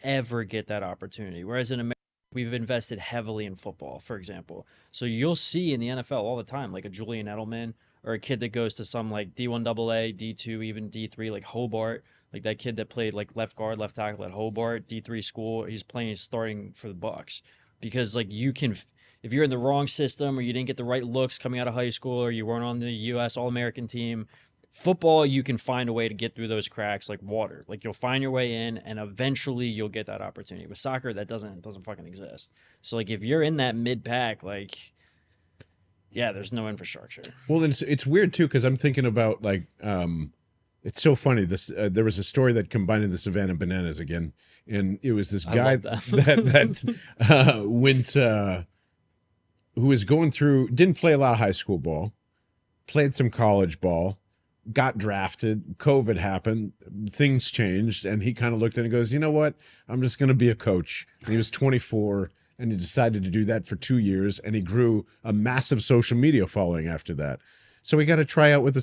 ever get that opportunity. Whereas in America, we've invested heavily in football, for example. So you'll see in the NFL all the time, like a Julian Edelman or a kid that goes to some like D1 AA, D2, even D3, like Hobart, like that kid that played like left guard, left tackle at Hobart, D3 school. He's starting for the Bucks because like you can, if you're in the wrong system or you didn't get the right looks coming out of high school or you weren't on the U.S. All-American team, football, you can find a way to get through those cracks like water. Like you'll find your way in and eventually you'll get that opportunity. With soccer, that doesn't fucking exist. So like if you're in that mid-pack, like, yeah, there's no infrastructure. Well, it's weird too, because I'm thinking about like, it's so funny. This there was a story that combined the Savannah Bananas again, and it was this guy that went, who was going through, didn't play a lot of high school ball, played some college ball, got drafted, COVID happened, things changed, and he kind of looked at it and goes, you know what? I'm just going to be a coach. And he was 24, and he decided to do that for 2 years, and he grew a massive social media following after that. So he got a tryout with the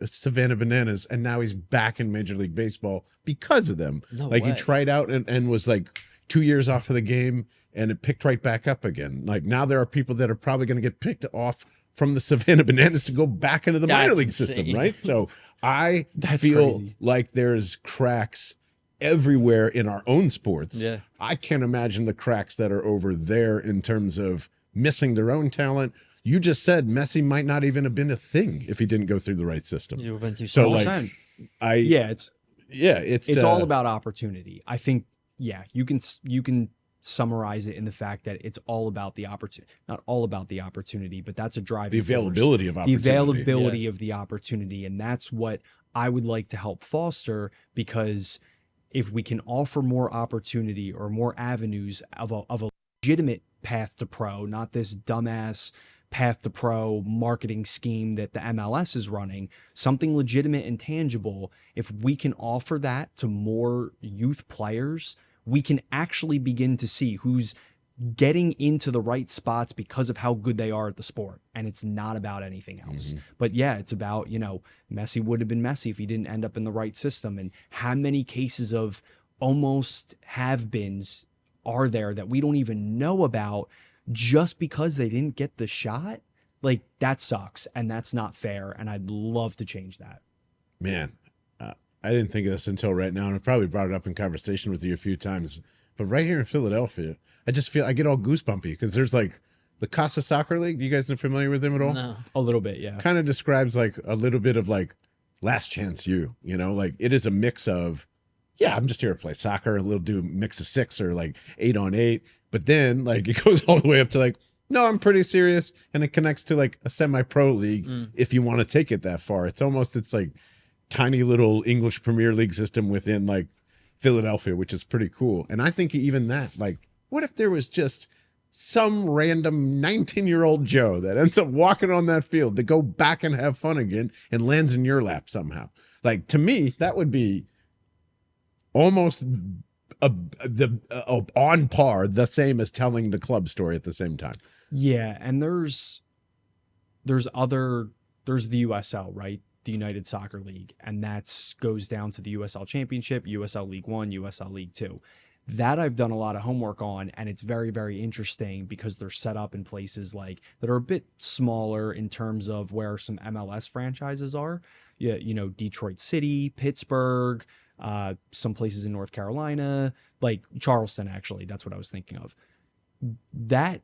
Savannah Bananas, and now he's back in Major League Baseball because of them. No like way. he tried out and was like 2 years off of the game, and it picked right back up again. Like now there are people that are probably going to get picked off from the Savannah Bananas to go back into the minor league system, right? So I feel crazy. like there's cracks everywhere in our own sports. Yeah. I can't imagine the cracks that are over there in terms of missing their own talent. You just said Messi might not even have been a thing if he didn't go through the right system. You've been too So small. like, it's all about opportunity. I think, yeah, you can summarize it in the fact that it's all about the opportunity, not all about the opportunity, but that's a driving the force. availability of The opportunity. availability of the opportunity. And that's what I would like to help foster, because if we can offer more opportunity or more avenues of a legitimate path to pro, not this dumbass path to pro marketing scheme that the MLS is running, something legitimate and tangible, if we can offer that to more youth players, we can actually begin to see who's getting into the right spots because of how good they are at the sport. And it's not about anything else. But yeah, it's about, Messi would have been Messi if he didn't end up in the right system. And how many cases of almost have-beens are there that we don't even know about just because they didn't get the shot? Like, that sucks, and that's not fair, and I'd love to change that. Man, I didn't think of this until right now, and I probably brought it up in conversation with you a few times. But right here in Philadelphia, I just feel I get all goosebumpy because there's like the Casa Soccer League. You guys are familiar with them at all? No. A little bit, yeah. Kind of describes like a little bit of like Last Chance U, like it is a mix of, yeah, I'm just here to play soccer, a little do mix of 6 or like 8-on-8. But then like it goes all the way up to like, no, I'm pretty serious. And it connects to like a semi-pro league if you want to take it that far. It's like tiny little English Premier League system within like Philadelphia, which is pretty cool. And I think even that, like, what if there was just some random 19-year-old Joe that ends up walking on that field to go back and have fun again and lands in your lap somehow? Like, to me, that would be almost on par, the same as telling the club story at the same time. Yeah, and there's the USL, right? The United Soccer League, and that goes down to the USL Championship, USL League 1, USL League 2. That I've done a lot of homework on, and it's very, very interesting because they're set up in places like that are a bit smaller in terms of where some MLS franchises are. Yeah, Detroit City, Pittsburgh, some places in North Carolina, like Charleston, actually. That's what I was thinking of. That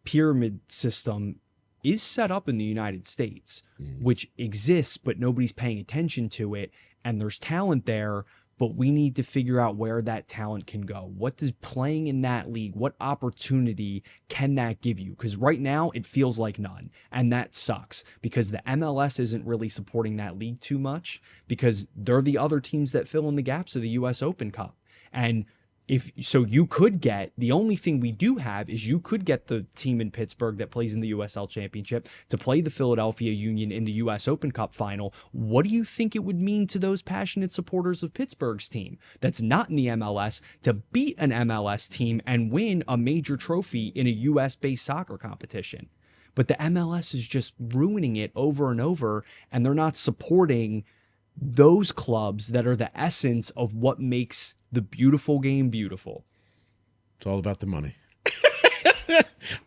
pyramid system is set up in the United States, which exists, but nobody's paying attention to it. And there's talent there, but we need to figure out where that talent can go. What does playing in that league, what opportunity can that give you? Because right now it feels like none. And that sucks because the MLS isn't really supporting that league too much because they're the other teams that fill in the gaps of the US Open Cup. And you could get, the only thing we do have is you could get the team in Pittsburgh that plays in the USL Championship to play the Philadelphia Union in the US Open Cup final. What do you think it would mean to those passionate supporters of Pittsburgh's team that's not in the MLS to beat an MLS team and win a major trophy in a US based soccer competition? But the MLS is just ruining it over and over, and they're not supporting those clubs that are the essence of what makes the beautiful game beautiful. It's all about the money.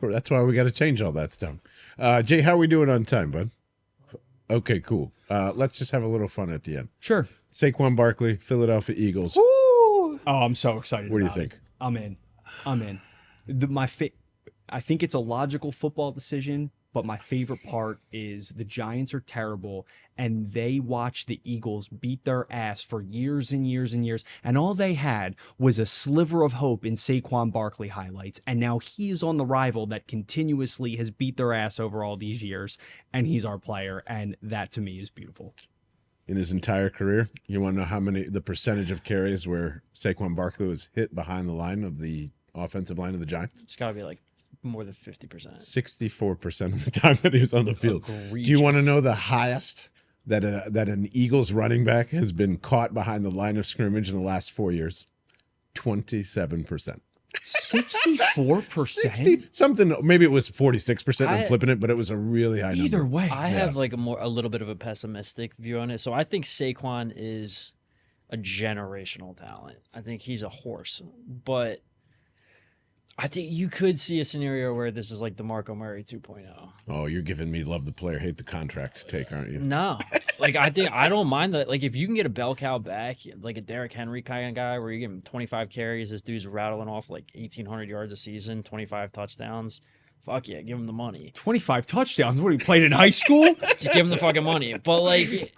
That's why we got to change all that stuff. Jay, how are we doing on time, bud? Okay, cool. Let's just have a little fun at the end. Sure. Saquon Barkley, Philadelphia Eagles. Woo! Oh, I'm so excited. What do you think? I'm in. I think it's a logical football decision, but my favorite part is the Giants are terrible, and they watched the Eagles beat their ass for years and years and years, and all they had was a sliver of hope in Saquon Barkley highlights, and now he is on the rival that continuously has beat their ass over all these years, and he's our player, and that to me is beautiful. In his entire career, you want to know the percentage of carries where Saquon Barkley was hit behind the line of the offensive line of the Giants? It's got to be like more than 50%. 64% of the time that he was on the field. Egregious. Do you want to know the highest that an Eagles running back has been caught behind the line of scrimmage in the last 4 years? 27%. 64%? Something, maybe it was 46%. I'm flipping it, but it was a really high number. Either way. I have like a little bit of a pessimistic view on it. So I think Saquon is a generational talent. I think he's a horse, but I think you could see a scenario where this is like the Marco Murray 2.0. Oh, you're giving me love the player, hate the contract take, aren't you? No, like I don't mind that. Like if you can get a bell cow back, like a Derrick Henry kind of guy, where you give him 25 carries, this dude's rattling off like 1,800 yards a season, 25 touchdowns. Fuck yeah, give him the money. 25 touchdowns? What, he played in high school? Just give him the fucking money. But like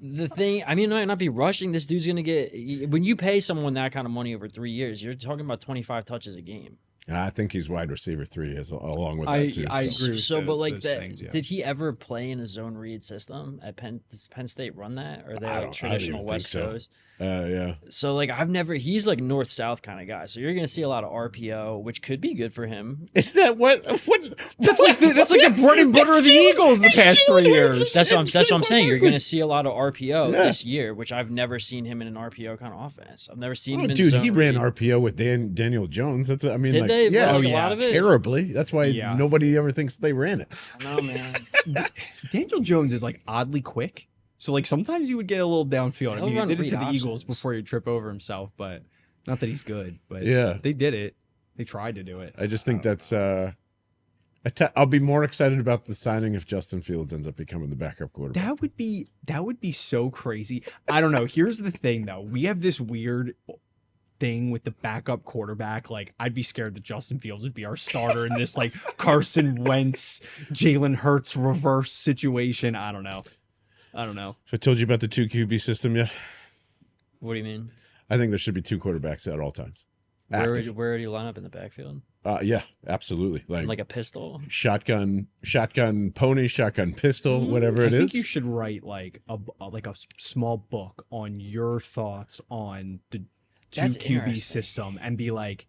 the thing, I mean, it might not be rushing. This dude's gonna get, when you pay someone that kind of money over 3 years, you're talking about 25 touches a game. I think he's wide receiver 3 along with that too. I agree with so, but like those that, things, yeah. did he ever play in a zone read system at Penn? Does Penn State run that, or are they I like don't traditional even West think so. Coast? Yeah. So like he's like north south kind of guy. So you're gonna see a lot of RPO, which could be good for him. Is that what? That's like the bread and butter of the Eagles the past 3 years. That's what I'm saying. You're gonna see a lot of RPO this year, which I've never seen him in an RPO kind of offense. I've never seen him in dude, zone he ran read. RPO with Daniel Jones. That's I mean, Did like, they? yeah, Like, a lot of it? terribly. That's why nobody ever thinks they ran it. No man. Daniel Jones is like oddly quick. So like sometimes you would get a little downfield. I He'll mean, run he did it to read the Eagles options. before he trip over himself, but not that he's good. But Yeah. they did it. They tried to do it. I just think that's. I'll be more excited about the signing if Justin Fields ends up becoming the backup quarterback. That would be so crazy. I don't know. Here's the thing though. We have this weird thing with the backup quarterback. Like I'd be scared that Justin Fields would be our starter in this like Carson Wentz, Jalen Hurts reverse situation. I don't know. So I told you about the 2 QB system yet? What do you mean? I think there should be 2 quarterbacks at all times. Where Active. would you line up in the backfield? Yeah, absolutely. Like a pistol? Shotgun pony, shotgun pistol, whatever it is. I think you should write like a small book on your thoughts on the 2 That's QB interesting. system and be like,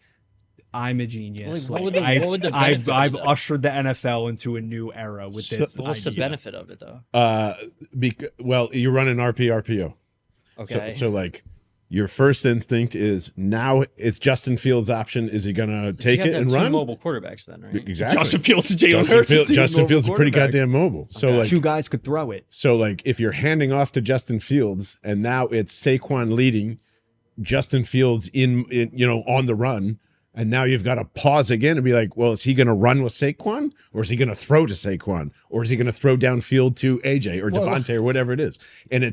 I'm a genius. Like, what Like, would the I've benefit I've of it? used the NFL into a new era with this. What's the idea. benefit of it though? Well, you're running RPO. Okay. So like your first instinct is now it's Justin Fields' option. Is he gonna take you have it to have and 2 run? mobile quarterbacks then, right? Exactly. Justin Fields and Jalen Hurts. Justin Fields is pretty goddamn mobile. So Okay. like 2 guys could throw it. So, like, if you're handing off to Justin Fields and now it's Saquon leading, Justin Fields in on the run, and now you've got to pause again and be like, well, is he going to run with Saquon, or is he going to throw to Saquon, or is he going to throw downfield to AJ or Devontae or whatever it is? And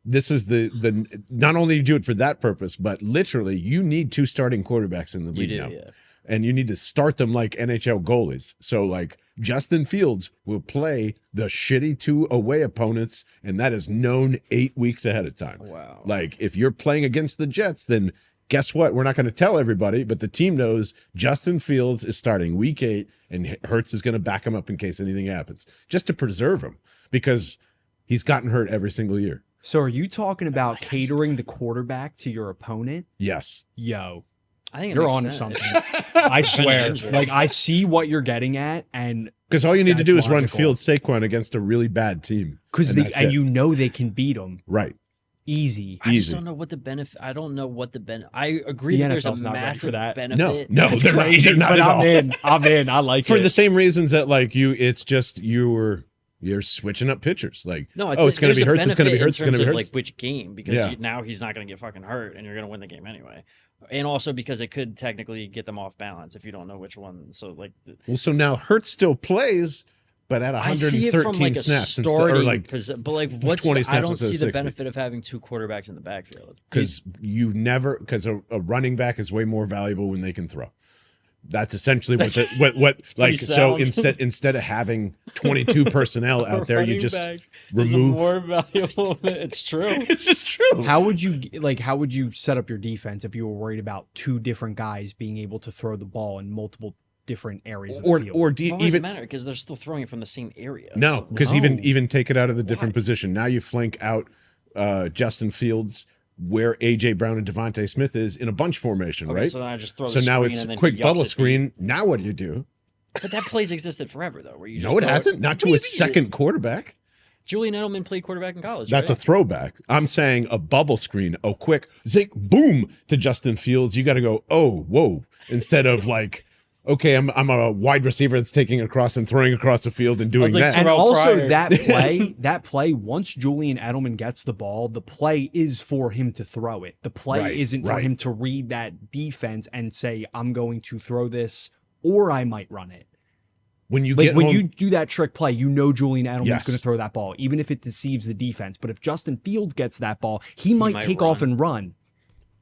this is the not only do you do it for that purpose, but literally you need 2 starting quarterbacks in the league now. Yeah. And you need to start them like NHL goalies. So like Justin Fields will play the shitty 2 away opponents, and that is known 8 weeks ahead of time. Wow. Like if you're playing against the Jets, then guess what? We're not going to tell everybody, but the team knows Justin Fields is starting week 8, and Hurts is going to back him up in case anything happens, just to preserve him, because he's gotten hurt every single year. So are you talking about catering the quarterback to your opponent? Yes. Yo, I think it You're makes on to sense. something. I swear. injured. Like, I see what you're getting at, and Because all you need to That's do is run logical. field Saquon against a really bad team. because And that's it. you know they can beat them Right. easy. I just Easy. don't know what the benefit. I don't know what the benefit. I agree The that there's a NFL's not ready for massive that. benefit. No, It's they're not. crazy, They're not but at I'm all. in. I'm in. I like For it. the same reasons that like it's just you're switching up pitchers. Like, No, oh, it's going to be Hurts. It's going to be Hurts. It's going to be Hurts. Like which game, because Yeah. now he's not going to get fucking hurt, and you're going to win the game anyway. And also because it could technically get them off balance if you don't know which one. So like, Well, so now Hurts still plays, but at I see it 113 from like a snaps instead, starting, or like but like what's 20 I snaps don't instead see of the 60. benefit of having two quarterbacks in the backfield. because a running back is way more valuable when they can throw. That's essentially what pretty like so sound. instead of having 22 personnel out there, you just remove. more valuable. It's true. It's just true. How would you set up your defense if you were worried about two different guys being able to throw the ball in multiple different areas of the field? Why does it even matter? Because they're still throwing it from the same area. no, because No. even take it out of the different position. Now you flank out Justin Fields where AJ Brown and Devontae Smith is in a bunch formation, Okay, right? so then I just throw. So the now screen it's and then quick he yucks bubble it deep. screen. Now what do you do? But that play's existed forever, though. Where you just No, it throw hasn't. Not What to do you its mean? second quarterback. Julian Edelman played quarterback in college. That's a right? throwback. I'm saying a bubble screen. Oh, quick, zink, boom to Justin Fields. You got to go, oh, whoa, instead of like, okay, I'm a wide receiver that's taking across and throwing across the field and doing like that. And Terrell also Pryor. that play, once Julian Edelman gets the ball, the play is for him to throw it. The play Right, isn't for right. him to read that defense and say, I'm going to throw this or I might run it. When you Like get when home, you do that trick play, you know Julian Edelman's Yes. going to throw that ball, even if it deceives the defense. But if Justin Fields gets that ball, he might might take run. off and run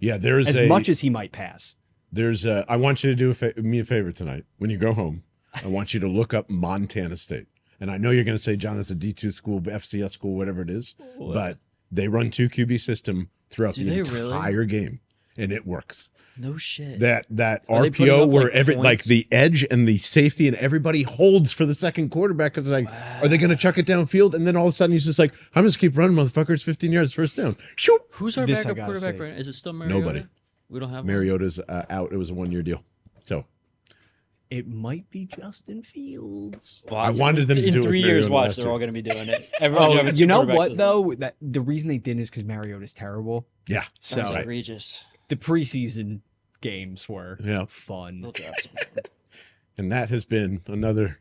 yeah, there's as much as he might pass. I want you to do me a favor tonight. When you go home, I want you to look up Montana State. And I know you're going to say, John, that's a D2 school, FCS school, whatever it is. But they run 2 QB system throughout Do the they really? entire game, and it works. No shit. That Are they putting RPO up, where like, like points? the edge and the safety and everybody holds for the second quarterback because like, are they going to chuck it downfield? And then all of a sudden he's just like, I'm just keep running, motherfuckers. 15 yards, first down. Shoot. Who's our This I backup gotta quarterback see. right now? Is it still Mariota? Nobody. We don't have one? Mariota's out. It was a 1-year deal. So It might be Justin Fields. Well, I wanted them to in do it with 3 years. Mariota Watch, last they're year. all going to be doing it. Everyone's gonna have a You know two-quarterback what system. though? That the reason they didn't is because Mariota's terrible. yeah, So Sounds Right. egregious. the preseason games were yeah. fun. They'll draft someone. And that has been another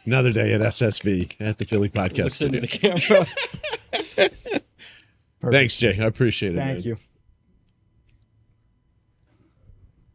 day at SSV at the Philly Podcast. Looks into the camera. Perfect. Thanks, Jay. I appreciate it. Thank man. you.